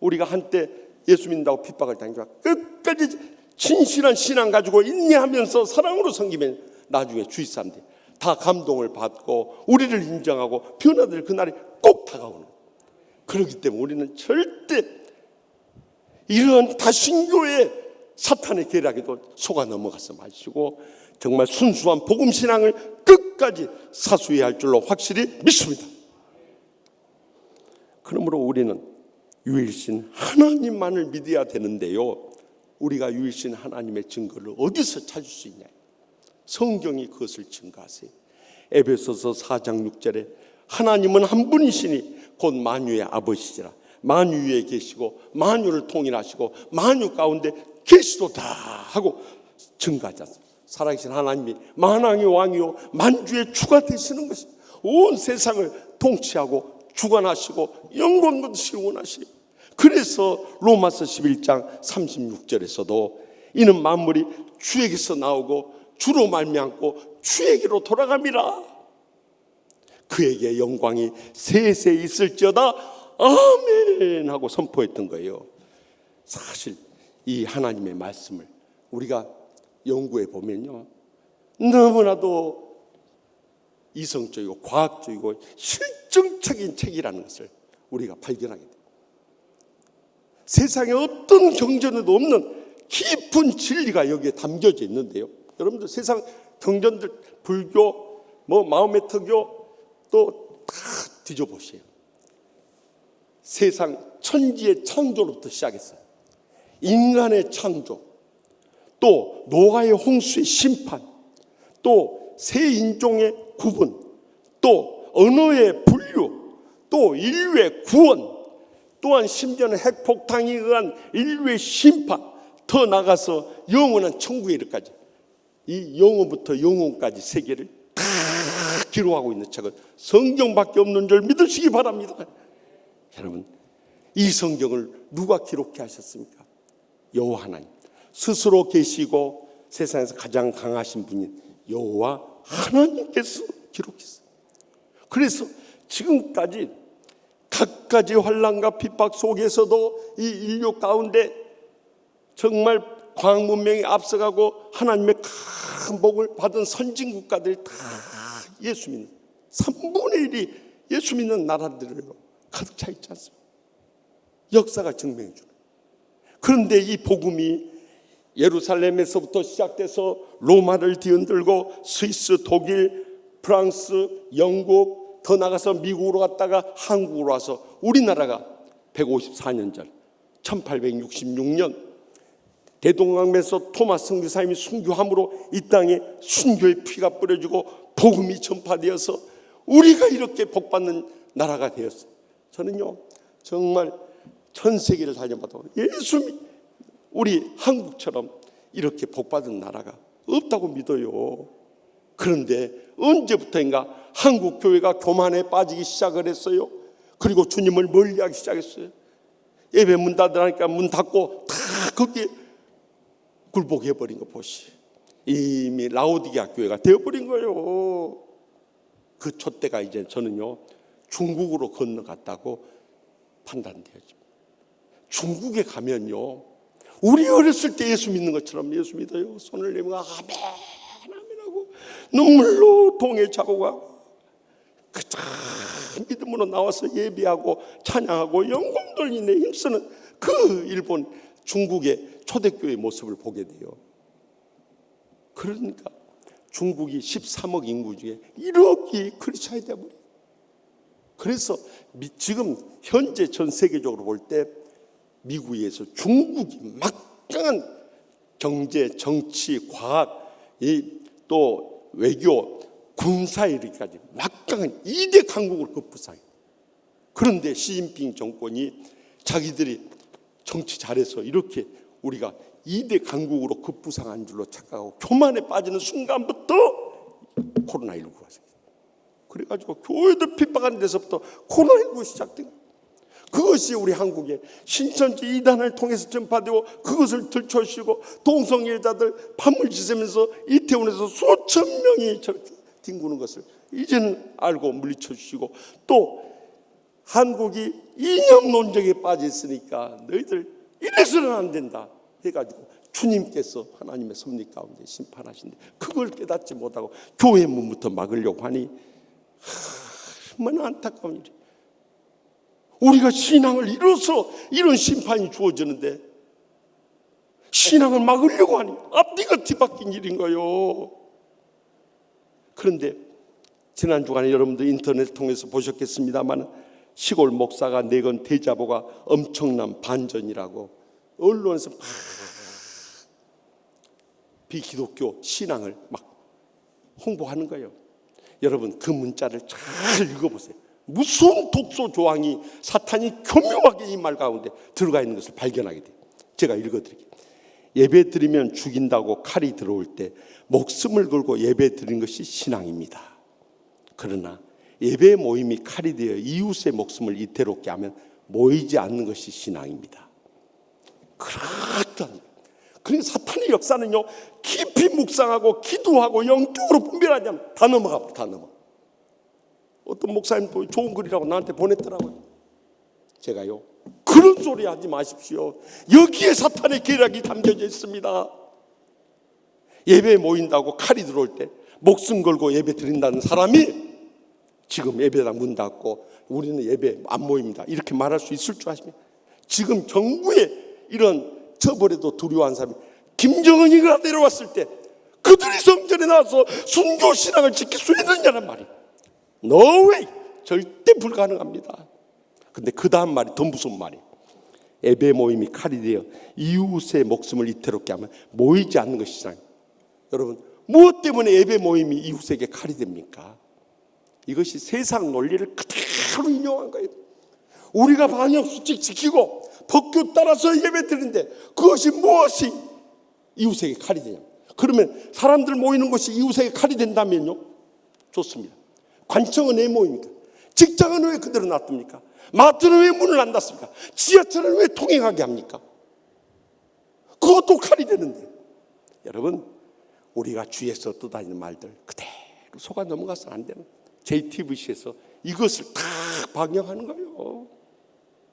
우리가 한때 예수 믿는다고 핍박을 당하지만 끝까지 진실한 신앙 가지고 인내하면서 사랑으로 섬기면 나중에 주위 사람들이 다 감동을 받고 우리를 인정하고 변화될 그날이 꼭 다가오는 거예요. 그렇기 때문에 우리는 절대 이런 다신교의 사탄의 계략에도 속아 넘어가서 마시고 정말 순수한 복음 신앙을 끝까지 사수해야 할 줄로 확실히 믿습니다. 그러므로 우리는 유일신 하나님만을 믿어야 되는데요, 우리가 유일신 하나님의 증거를 어디서 찾을 수 있냐? 성경이 그것을 증거하세요. 에베소서 4장 6절에 하나님은 한 분이시니 곧 만유의 아버지시라. 만유 위에 계시고 만유를 통일하시고 만유 가운데 계시도다 하고 증거하지 않습니까? 살아계신 하나님이 만왕의 왕이요 만주의 주가 되시는 것입니다. 온 세상을 통치하고 주관하시고 영광 받으시기 원하시고, 그래서 로마서 11장 36절에서도 이는 만물이 주에게서 나오고 주로 말미암고 주에게로 돌아갑니다. 그에게 영광이 세세 있을지어다 아멘 하고 선포했던 거예요. 사실 이 하나님의 말씀을 우리가 연구해 보면요, 너무나도 이성적이고 과학적이고 실증적인 책이라는 것을 우리가 발견하게 됩니다. 세상에 어떤 경전에도 없는 깊은 진리가 여기에 담겨져 있는데요, 여러분들 세상 경전들 불교, 마음의 터교 또 다 뒤져보세요. 세상 천지의 창조로부터 시작했어요. 인간의 창조, 또 노아의 홍수의 심판, 또 새 인종의 구분, 또 언어의 분류, 또 인류의 구원, 또한 심지어는 핵폭탄에 의한 인류의 심판, 더 나가서 영원한 천국에 이르기까지 이 영혼부터 영혼까지 세계를 다 기록하고 있는 책은 성경밖에 없는 줄 믿으시기 바랍니다. 여러분, 이 성경을 누가 기록해 하셨습니까? 여호와 하나님 스스로 계시고 세상에서 가장 강하신 분인 여호와 하나님께서 기록했어요. 그래서 지금까지 갖가지 환난과 핍박 속에서도 이 인류 가운데 정말 과학 문명이 앞서가고 하나님의 복을 받은 선진 국가들이 다 예수 믿는 3분의 1이 예수 믿는 나라들로 가득 차 있지 않습니까? 역사가 증명해 주는. 그런데 이 복음이 예루살렘에서부터 시작돼서 로마를 뒤흔들고 스위스, 독일, 프랑스, 영국, 더 나가서 미국으로 갔다가 한국으로 와서 우리나라가 154년 전 1866년 대동강에서 토마스 선교사님이 순교함으로 이 땅에 순교의 피가 뿌려지고 복음이 전파되어서 우리가 이렇게 복받는 나라가 되었어요. 저는요 정말 전 세계를 다녀봐도 예수 우리 한국처럼 이렇게 복받은 나라가 없다고 믿어요. 그런데 언제부터인가 한국 교회가 교만에 빠지기 시작을 했어요. 그리고 주님을 멀리하기 시작했어요. 예배 문 닫으라니까 문 닫고 다 거기에 굴복해버린 거 보시. 이미 라오디게아 교회가 되어버린 거예요. 그 촛대가 이제 저는요 중국으로 건너갔다고 판단되어집니다. 중국에 가면요 우리 어렸을 때 예수 믿는 것처럼 예수 믿어요. 손을 내밀고 아멘 아멘하고 눈물로 동에 잡아가고 그 참 믿음으로 나와서 예배하고 찬양하고 영광 돌리네 힘쓰는 그 일본 중국의 초대교회의 모습을 보게 돼요. 그러니까 중국이 13억 인구 중에 1억이 크리스찬이 되어버려요. 그래서 지금 현재 전 세계적으로 볼 때 미국에서 중국이 막강한 경제, 정치, 과학, 또 외교, 군사 이르기까지 막강한 2대 강국을 급부상해요. 그런데 시진핑 정권이 자기들이 정치 잘해서 이렇게 우리가 2대 강국으로 급부상한 줄로 착각하고 교만에 빠지는 순간부터 코로나19가 생겼어요. 그래가지고 교회들 핍박하는 데서부터 코로나19가 시작된 거예요. 그것이 우리 한국의 신천지 이단을 통해서 전파되고 그것을 들춰주시고 동성애자들 밤을 지새면서 이태원에서 수천 명이 저렇게 뒹구는 것을 이제는 알고 물리쳐주시고 또 한국이 이념 논쟁에 빠져 있으니까 너희들 이래서는 안 된다 해가지고 주님께서 하나님의 섭리 가운데 심판하신데 그걸 깨닫지 못하고 교회 문부터 막으려고 하니 얼마나 안타까운 일이에요. 우리가 신앙을 이뤄서 이런 심판이 주어지는데 신앙을 막으려고 하니 앞뒤가 뒤바뀐 일인 거예요. 그런데 지난 주간에 여러분들 인터넷 통해서 보셨겠습니다만 시골 목사가 내건 대자보가 엄청난 반전이라고 언론에서 막 비기독교 신앙을 막 홍보하는 거예요. 여러분 그 문자를 잘 읽어보세요. 무슨 독소 조항이 사탄이 교묘하게 이 말 가운데 들어가 있는 것을 발견하게 돼요. 제가 읽어드릴게요. 예배 드리면 죽인다고 칼이 들어올 때 목숨을 걸고 예배 드리는 것이 신앙입니다. 그러나 예배 모임이 칼이 되어 이웃의 목숨을 이태롭게 하면 모이지 않는 것이 신앙입니다. 그렇다. 그러니까 사탄의 역사는요 깊이 묵상하고 기도하고 영적으로 분별하냐면 다 넘어가. 다 넘어. 어떤 목사님 좋은 글이라고 나한테 보냈더라고요. 제가요 그런 소리 하지 마십시오. 여기에 사탄의 계략이 담겨져 있습니다. 예배에 모인다고 칼이 들어올 때 목숨 걸고 예배 드린다는 사람이 지금 예배당 문 닫고 우리는 예배 안 모입니다 이렇게 말할 수 있을 줄 아십니까? 지금 정부의 이런 처벌에도 두려워한 사람이 김정은이가 내려왔을 때 그들이 성전에 나와서 순교 신앙을 지킬 수 있느냐는 말이에요. No way! 절대 불가능합니다. 근데 그 다음 말이 더 무서운 말이에요. 예배 모임이 칼이 되어 이웃의 목숨을 이태롭게 하면 모이지 않는 것이 신앙. 여러분 무엇 때문에 예배 모임이 이웃에게 칼이 됩니까? 이것이 세상 논리를 그대로 인용한 거예요. 우리가 방역수칙 지키고 법규 따라서 예배 드리는데 그것이 무엇이 이웃에게 칼이 되냐? 그러면 사람들 모이는 것이 이웃에게 칼이 된다면요? 좋습니다. 관청은 왜 모입니까? 직장은 왜 그대로 놔둡니까? 마트는 왜 문을 안 닫습니까? 지하철을 왜 통행하게 합니까? 그것도 칼이 되는데 여러분 우리가 주위에서 떠다니는 말들 그대로 속아 넘어가서는 안 되는 JTBC에서 이것을 다 방영하는 거예요.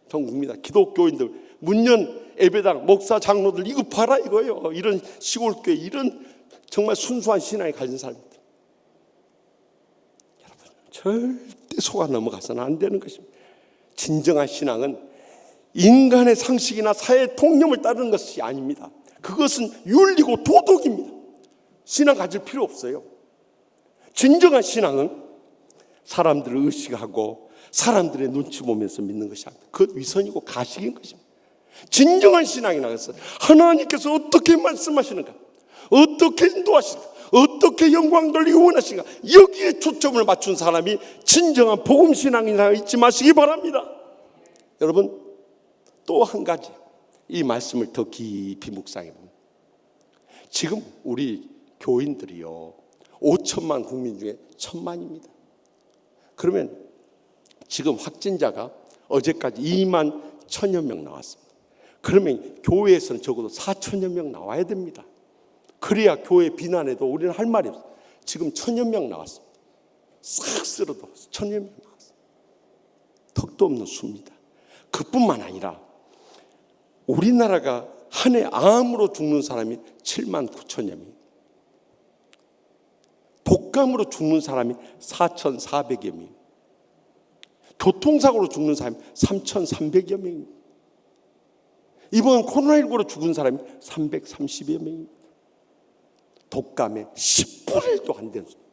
전 국민다 기독교인들 문연 예배당 목사 장로들 이거 봐라 이거예요. 이런 시골교회 이런 정말 순수한 신앙이 가진 사람들, 여러분 절대 속아 넘어가서는 안 되는 것입니다. 진정한 신앙은 인간의 상식이나 사회의 통념을 따르는 것이 아닙니다. 그것은 윤리고 도덕입니다. 신앙 가질 필요 없어요. 진정한 신앙은 사람들을 의식하고 사람들의 눈치 보면서 믿는 것이 아닙니다. 그것 위선이고 가식인 것입니다. 진정한 신앙이라는 것은 하나님께서 어떻게 말씀하시는가, 어떻게 인도하시는가, 어떻게 영광 돌리고 원하시는가, 여기에 초점을 맞춘 사람이 진정한 복음신앙이라 잊지 마시기 바랍니다. 여러분, 또 한 가지 이 말씀을 더 깊이 묵상해 보면, 지금 우리 교인들이요 5천만 국민 중에 1,000만입니다. 그러면 지금 확진자가 어제까지 2만 1,000여 명 나왔습니다. 그러면 교회에서는 적어도 4천여 명 나와야 됩니다. 그래야 교회 비난에도 우리는 할 말이 없어요. 지금 1,000여 명 나왔습니다. 싹 쓸어도 1,000여 명 나왔습니다. 턱도 없는 수입니다. 그뿐만 아니라 우리나라가 한 해 암으로 죽는 사람이 7만 9천여 명, 독감으로 죽는 사람이 4,400여 명, 교통사고로 죽는 사람이 3,300여 명입니다. 이번 코로나19로 죽은 사람이 330여 명입니다. 독감의 10분의 1도 안 되는 수입니다.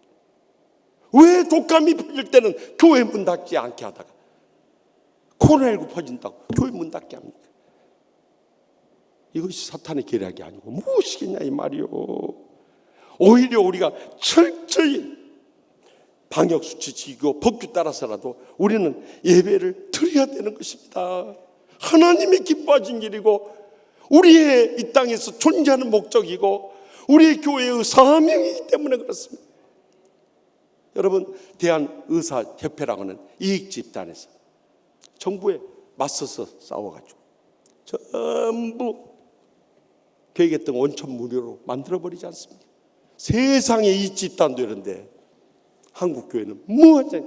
왜 독감이 퍼질 때는 교회 문 닫지 않게 하다가 코로나19 퍼진다고 교회 문 닫게 합니까? 이것이 사탄의 계략이 아니고 무엇이겠냐 이 말이요. 오히려 우리가 철저히 방역수칙 지키고 법규 따라서라도 우리는 예배를 드려야 되는 것입니다. 하나님이 기뻐하신 일이고 우리의 이 땅에서 존재하는 목적이고 우리의 교회의 사명이기 때문에 그렇습니다. 여러분, 대한의사협회라고는 이익집단에서 정부에 맞서서 싸워가지고 전부 계획했던 원천 무료로 만들어버리지 않습니다. 세상에 이 집단도 이런데 한국교회는 뭐하냐.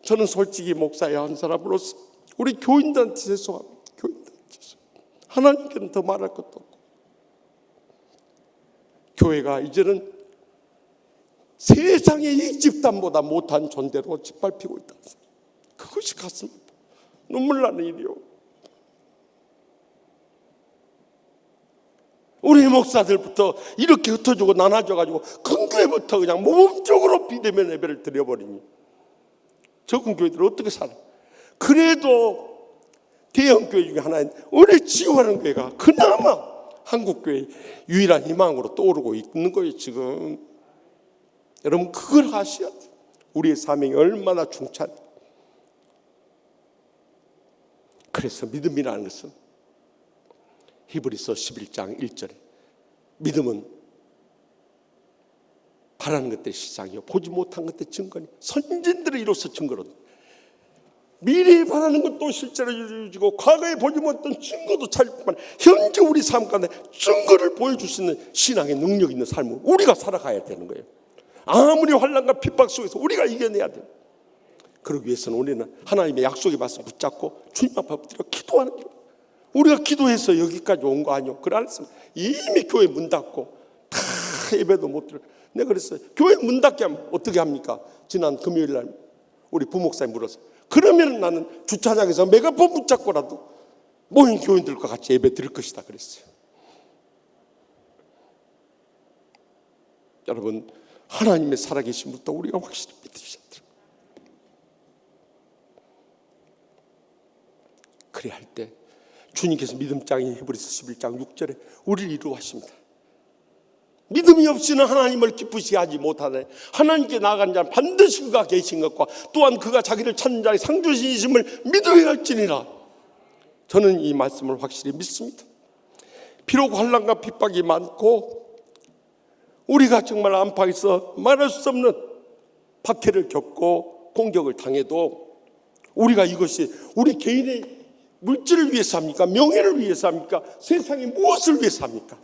저는 솔직히 목사의 한 사람으로서 우리 교인들한테 죄송합니다. 교인들한테 죄송합니다. 하나님께는 더 말할 것도 없고, 교회가 이제는 세상의 이 집단보다 못한 존재로 짓밟히고 있다. 그것이 가슴 눈물 나는 일이요. 우리 목사들부터 이렇게 흩어지고 나눠져가지고 큰 교회부터 그냥 모범적으로 비대면 예배를 드려버리니 적은 교회들은 어떻게 살아? 그래도 대형 교회 중에 하나인 우리 지구하는 교회가 그나마 한국교회의 유일한 희망으로 떠오르고 있는 거예요 지금. 여러분, 그걸 아셔야 돼요. 우리의 사명이 얼마나 중차한지. 그래서 믿음이라는 것은 히브리서 11장 1절에 믿음은 바라는 것들의 시작이요 보지 못한 것들의 증거니 선진들을 이로써 증거로 미래에 바라는 것도 실제로 이루어지고 과거에 보지 못했던 증거도 찾을 뿐만 아니라 현재 우리 삶 가운데 증거를 보여줄 수 있는 신앙의 능력 있는 삶을 우리가 살아가야 되는 거예요. 아무리 환난과 핍박 속에서 우리가 이겨내야 돼요. 그러기 위해서는 우리는 하나님의 약속의 말씀 붙잡고 주님 앞에 엎드려 기도하는 길. 우리가 기도해서 여기까지 온 거 아니요? 그래 안 했으면 이미 교회 문 닫고 다 예배도 못 들어. 내가 그랬어요. 교회 문 닫게 하면 어떻게 합니까? 지난 금요일 날 우리 부목사님 물었어. 그러면 나는 주차장에서 메가폰 붙잡고라도 모인 교인들과 같이 예배 드릴 것이다 그랬어요. 여러분, 하나님의 살아계심부터 우리가 확실히 믿으셔야 돼요. 그래야 할 때 주님께서 믿음장인 히브리서 11장 6절에 우리를 이루하십니다. 믿음이 없이는 하나님을 기쁘시게 하지 못하네. 하나님께 나아간 자는 반드시 그가 계신 것과 또한 그가 자기를 찾는 자의 상주신이심을 믿어야 할지니라. 저는 이 말씀을 확실히 믿습니다. 비록 환난과 핍박이 많고 우리가 정말 안팎에서 말할 수 없는 박해를 겪고 공격을 당해도 우리가 이것이 우리 개인의 물질을 위해서 합니까? 명예를 위해서 합니까? 세상에 무엇을 위해서 합니까?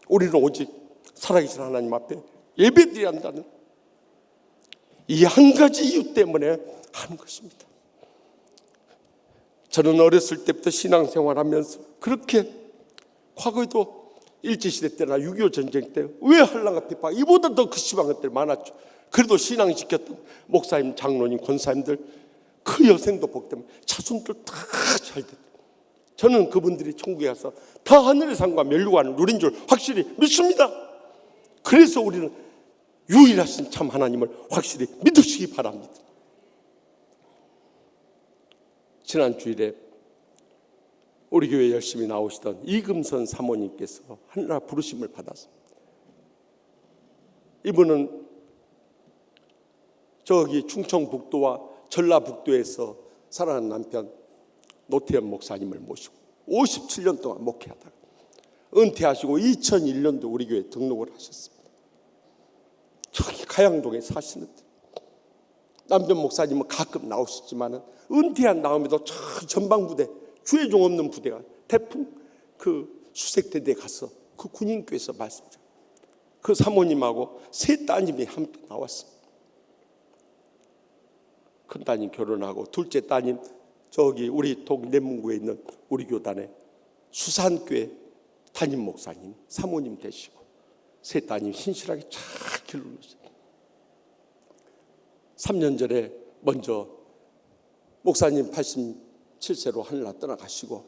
우리는 오직 살아계신 하나님 앞에 예배드려야 한다는 이 한 가지 이유 때문에 하는 것입니다. 저는 어렸을 때부터 신앙생활하면서 그렇게 과거에도 일제시대 때나 6.25 전쟁 때 왜 한란과 핍박, 이보다 더 그 심한 것들이 많았죠. 그래도 신앙 지켰던 목사님, 장로님, 권사님들 그 여생도 복되면 자손들 다 잘 됐죠. 저는 그분들이 천국에 가서 다 하늘의 상과 멸류관을 누린 줄 확실히 믿습니다. 그래서 우리는 유일하신 참 하나님을 확실히 믿으시기 바랍니다. 지난 주일에 우리 교회 열심히 나오시던 이금선 사모님께서 하늘나라 부르심을 받았습니다. 이분은 저기 충청북도와 전라북도에서 살아난 남편 노태현 목사님을 모시고 57년 동안 목회하다가 은퇴하시고 2001년도 우리 교회에 등록을 하셨습니다. 저기 가양동에 사시는데 남편 목사님은 가끔 나오시지만 은퇴한 다음에도 저 전방부대 주의종 없는 부대가 태풍 그 수색대대에 가서 그 군인교회에서 말씀드려요. 그 사모님하고 세 따님이 함께 나왔습니다. 큰 따님 결혼하고 둘째 따님 저기 우리 동대문구에 있는 우리 교단의 수산교회 담임 목사님 사모님 되시고 세 따님 신실하게 잘 길러주셨어요. 3년 전에 먼저 목사님 87세로 하늘나라 떠나가시고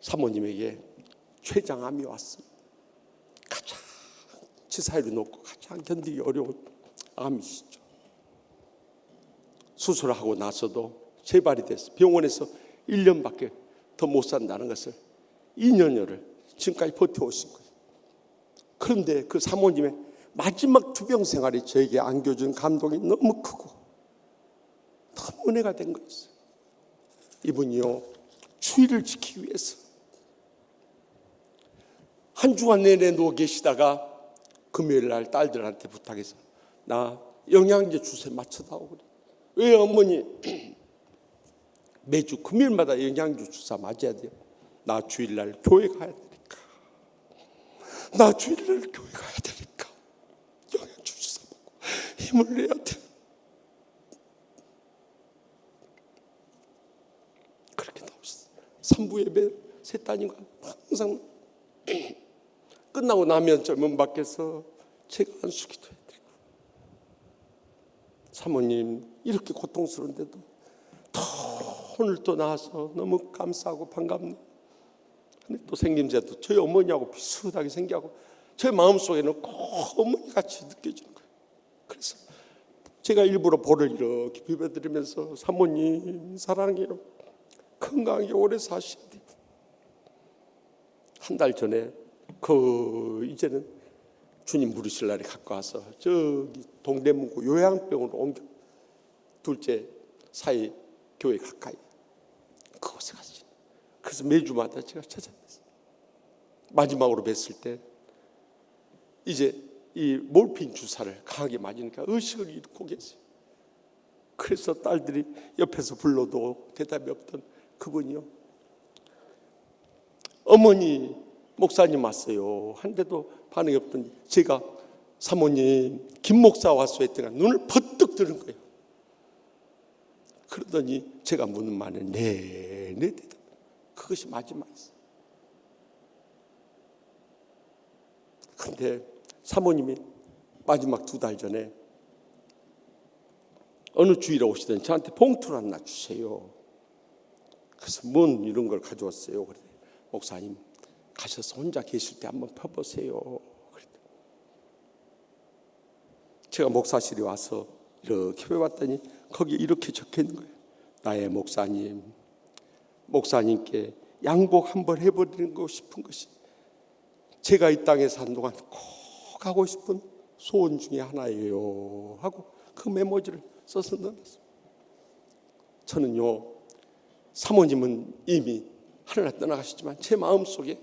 사모님에게 췌장암이 왔습니다. 가장 지사율이 높고 가장 견디기 어려운 암이시죠. 수술하고 나서도 재발이 돼서 병원에서 1년밖에 더 못 산다는 것을 2년여를 지금까지 버텨오신 거예요. 그런데 그 사모님의 마지막 투병 생활이 저에게 안겨준 감동이 너무 크고 너무 은혜가 된 거였어요. 이분이요 주의를 지키기 위해서 한 주간 내내 누워 계시다가 금요일 날 딸들한테 부탁해서 나 영양제 주사에 맞춰다오 그래. 왜 어머니 매주 금요일마다 영양제 주사 맞아야 돼요? 나 주일날 교회 가야 되니까. 나 주일날 교회 가야 되니까 영양제 주사 먹고 힘을 내야 돼. 그렇게 나오셨어요. 3부 예배 세 따님과 항상 끝나고 나면 문 밖에서 제가 안수 기도해드리고 사모님 이렇게 고통스러운데도 또 오늘 또 나와서 너무 감사하고 반갑네. 근데 또 생김새도 저희 어머니하고 비슷하게 생겨하고 제 마음속에는 꼭 어머니같이 느껴지는 거예요. 그래서 제가 일부러 볼을 이렇게 비벼드리면서 사모님 사랑해요. 건강하게 오래 사셔야 돼요. 한 달 전에 이제는 주님 부르실 날에 갖고 와서 저기 동대문구 요양병원으로 옮겨 둘째 사이 교회 가까이 그곳에 갔어요. 그래서 매주마다 제가 찾아뵀어요. 마지막으로 뵀을 때 이제 이 몰핀 주사를 강하게 맞으니까 의식을 잃고 계세요. 그래서 딸들이 옆에서 불러도 대답이 없던 그분이요. 어머니 목사님 왔어요. 한데도 반응이 없더니 제가 사모님 김 목사 왔어 했더니 눈을 버뜩 뜨는 거예요. 그러더니 제가 묻는 말에 네 대답. 그것이 마지막이었어요. 그런데 사모님이 마지막 2달 전에 어느 주일에 오시더니 저한테 봉투를 하나 주세요. 그래서 뭔 이런 걸 가져왔어요. 그래 목사님 가셔서 혼자 계실 때 한번 펴보세요. 그랬더니 제가 목사실에 와서 이렇게 펴봤더니 거기에 이렇게 적혀 있는 거예요. 나의 목사님께 양복 한번 해버리고 싶은 것이 제가 이 땅에 산 동안 꼭 하고 싶은 소원 중에 하나예요 하고 그 메모지를 써서 넣어놨어요. 저는요 사모님은 이미 하늘나라 떠나가셨지만 제 마음속에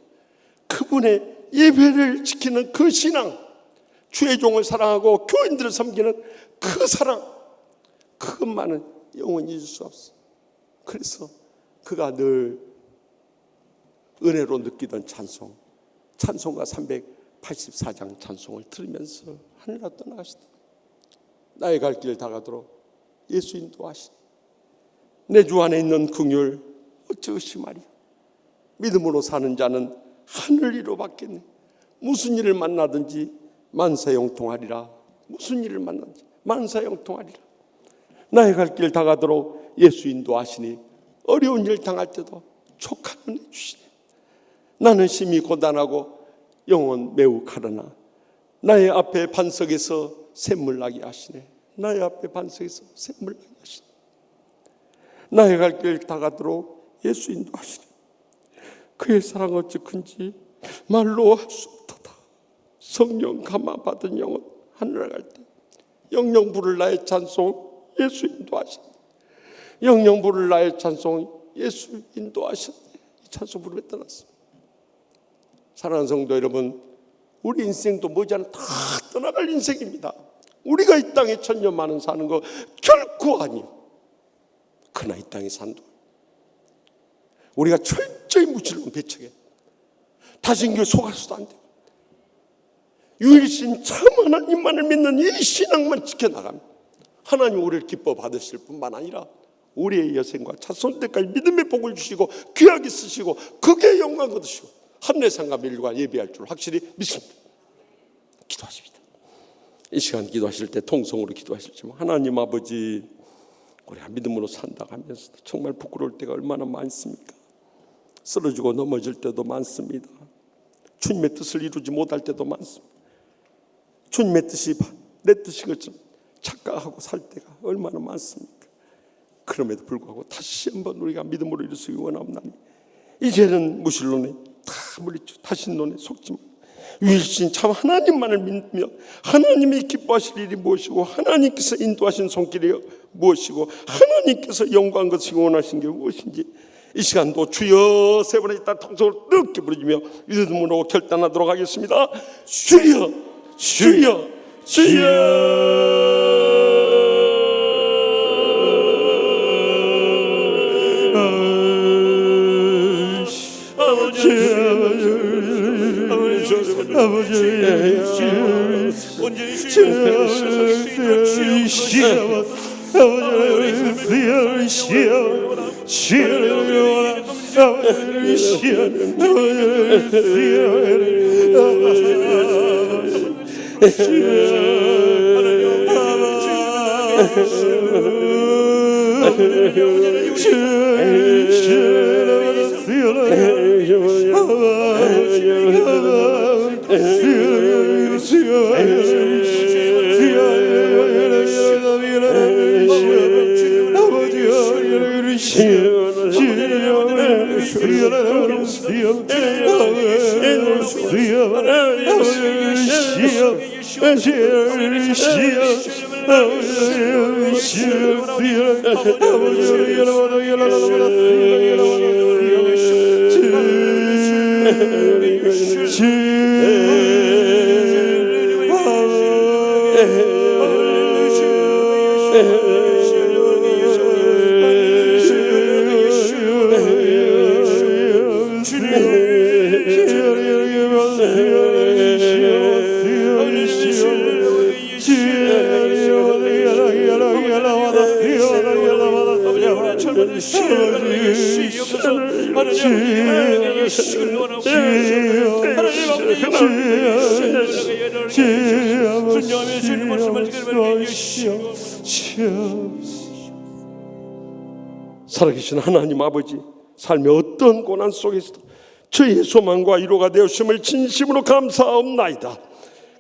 그분의 예배를 지키는 그 신앙, 주의 종을 사랑하고 교인들을 섬기는 그 사랑, 그것만은 영원히 잊을 수 없어. 그래서 그가 늘 은혜로 느끼던 찬송가 384장 찬송을 들으면서 하늘나라 떠나가시다. 나의 갈 길 다 가도록 예수 인도하시니 내 주 안에 있는 긍휼 어찌 의심하리. 믿음으로 사는 자는 하늘 위로 받겠네. 무슨 일을 만나든지 만사형통하리라. 무슨 일을 만나든지 만사형통하리라. 나의 갈 길 다가도록 예수 인도하시니 어려운 일 당할 때도 족한 은혜 주시니 나는 심히 고단하고 영혼 매우 가르나 나의 앞에 반석에서 샘물 나게 하시네. 나의 앞에 반석에서 샘물 나게 하시네. 나의 갈 길 다가도록 예수 인도하시니 그의 사랑 어찌 큰지 말로 할 수 없도다. 성령 감화 받은 영혼 하늘에 갈 때 영영 부를 나의 찬송 예수 인도하시네. 영영 부를 나의 찬송 예수 인도하셨네. 이 찬송 부르며 떠났습니다. 사랑하는 성도 여러분, 우리 인생도 머지않아 다 떠나갈 인생입니다. 우리가 이 땅에 천년만년 사는 거 결코 아니요. 그러나 이 땅에 산도 우리가 철저히 무질문 배척해 다신 교회 속아서도 안 돼. 유일신 참 하나님만을 믿는 이 신앙만 지켜나갑니다. 하나님 우리를 기뻐 받으실 뿐만 아니라 우리의 여생과 자손 때까지 믿음의 복을 주시고 귀하게 쓰시고 극의 영광 거두시고 하늘의 상과 밀과 예비할 줄 확실히 믿습니다. 기도하십니다. 이 시간 기도하실 때 통성으로 기도하실지만 하나님 아버지, 우리가 믿음으로 산다고 하면서 정말 부끄러울 때가 얼마나 많습니까? 쓰러지고 넘어질 때도 많습니다. 주님의 뜻을 이루지 못할 때도 많습니다. 주님의 뜻이 내 뜻인 것처럼 착각하고 살 때가 얼마나 많습니까? 그럼에도 불구하고 다시 한번 우리가 믿음으로 이루시기 원하옵나니 이제는 무신론에 다 물리쳐 다신론에 속지 말고 유일신 참 하나님만을 믿며 하나님이 기뻐하실 일이 무엇이고 하나님께서 인도하신 손길이 무엇이고 하나님께서 영광 것이 원하신 게 무엇인지 이 시간도 주여 세 번에 있다 통성을 뜨겁게 부르짖며 믿음으로 결단하도록 하겠습니다. 주여 주여 주여. 살아계신 하나님 아버지, 삶의 어떤 고난 속에서도 저희의 소망과 위로가 되었음을 진심으로 감사합나이다.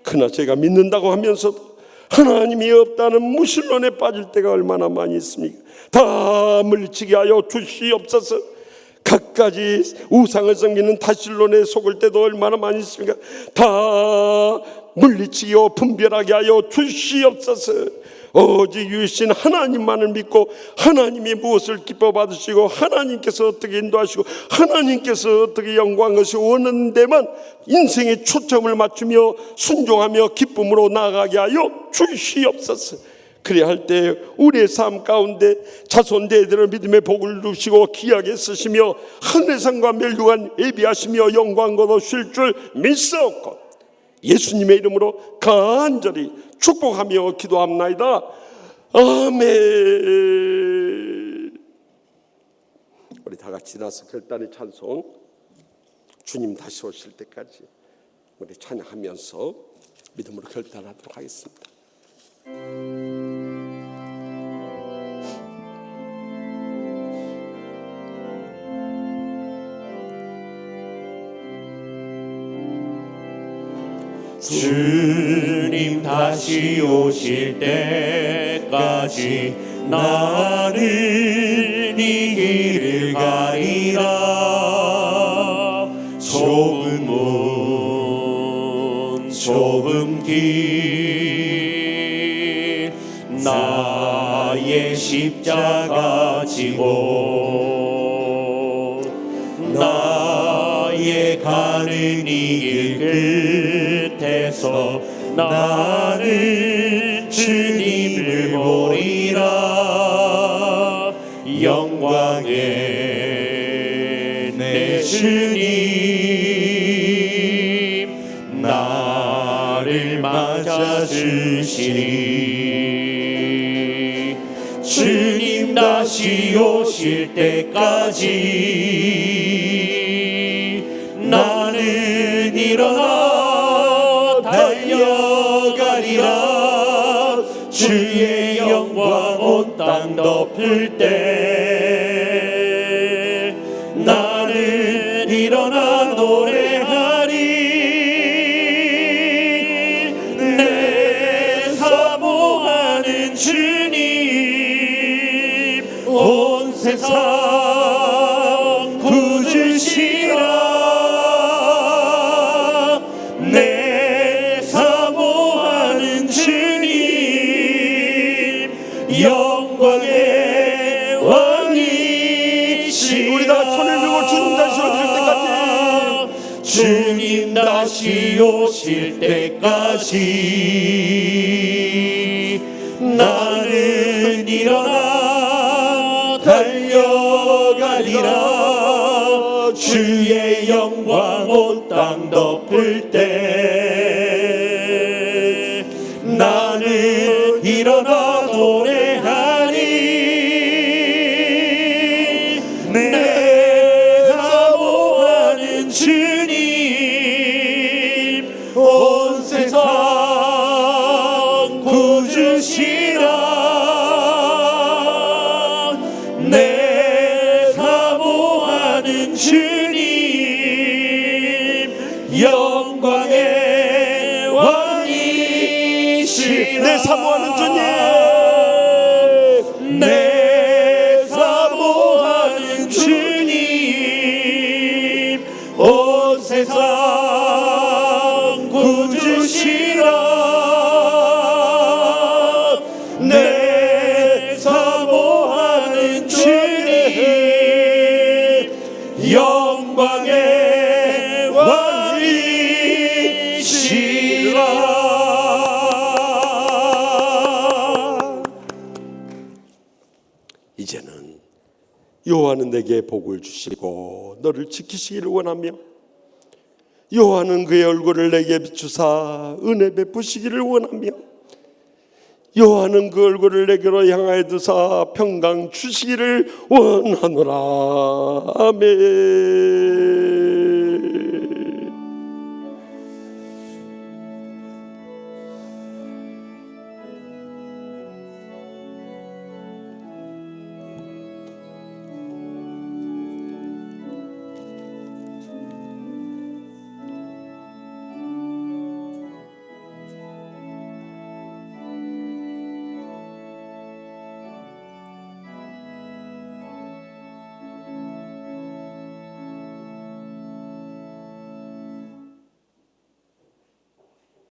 그러나 제가 믿는다고 하면서도 하나님이 없다는 무신론에 빠질 때가 얼마나 많이 있습니까? 다 물리치게 하여 주시옵소서. 갖가지 우상을 섬기는 다신론에 속을 때도 얼마나 많이 있습니까? 다 물리치고 분별하게 하여 주시옵소서. 오직 유일신 하나님만을 믿고 하나님이 무엇을 기뻐 받으시고 하나님께서 어떻게 인도하시고 하나님께서 어떻게 영광 것이 오는 데만 인생의 초점을 맞추며 순종하며 기쁨으로 나아가게 하여 주시옵소서. 그래야 할 때 우리의 삶 가운데 자손 대대로 믿음의 복을 누시고 귀하게 쓰시며 하늘의 상과 멸류관 예비하시며 영광 거두실 줄 믿사옵고 예수님의 이름으로 간절히 축복하며 기도합나이다. 아멘. 우리 다 같이 나서 결단의 찬송 주님 다시 오실 때까지 우리 찬양하면서 믿음으로 결단하도록 하겠습니다. 주님 다시 오실 때까지 나는 이 길을 가리라. 좁은 문 좁은 길 나의 십자가 지고 나의 가는 이 길 끝에서 나는 주님을 보리라. 영광의 내 주님 나를 맞아주시리. 주님 다시 오실 때까지 나는 일어나 달려가리라. 주의 영광 온 땅 덮을 때 나는 일어나 노래하리. 내 사모하는 주님 온 세상 구주시라. 내 사모하는 주님 영광의 왕이시라. 우리 다 손을 들고 주님 다시 오실 때까지 주님 다시 오실 때까지 나는 일어나 달려가리라. 주의 영광 온 땅 덮을 때 나는 일어나 노래하리. 내 사모하는 주님 온 세상 구주시라. 내 사모하는 주님 영광의 왕이시라. 내 사모하는 주님 내 사모하는 주님 온 세상 구주시라. 내 사모하는 주님 영광의 왕이시라. 이제는 여호와는 내게 복을 주시고 너를 지키시기를 원하며 여호와는 그의 얼굴을 내게 비추사 은혜 베푸시기를 원하며 여호와는 그 얼굴을 내게로 향하여 두사 평강 주시기를 원하노라. 아멘.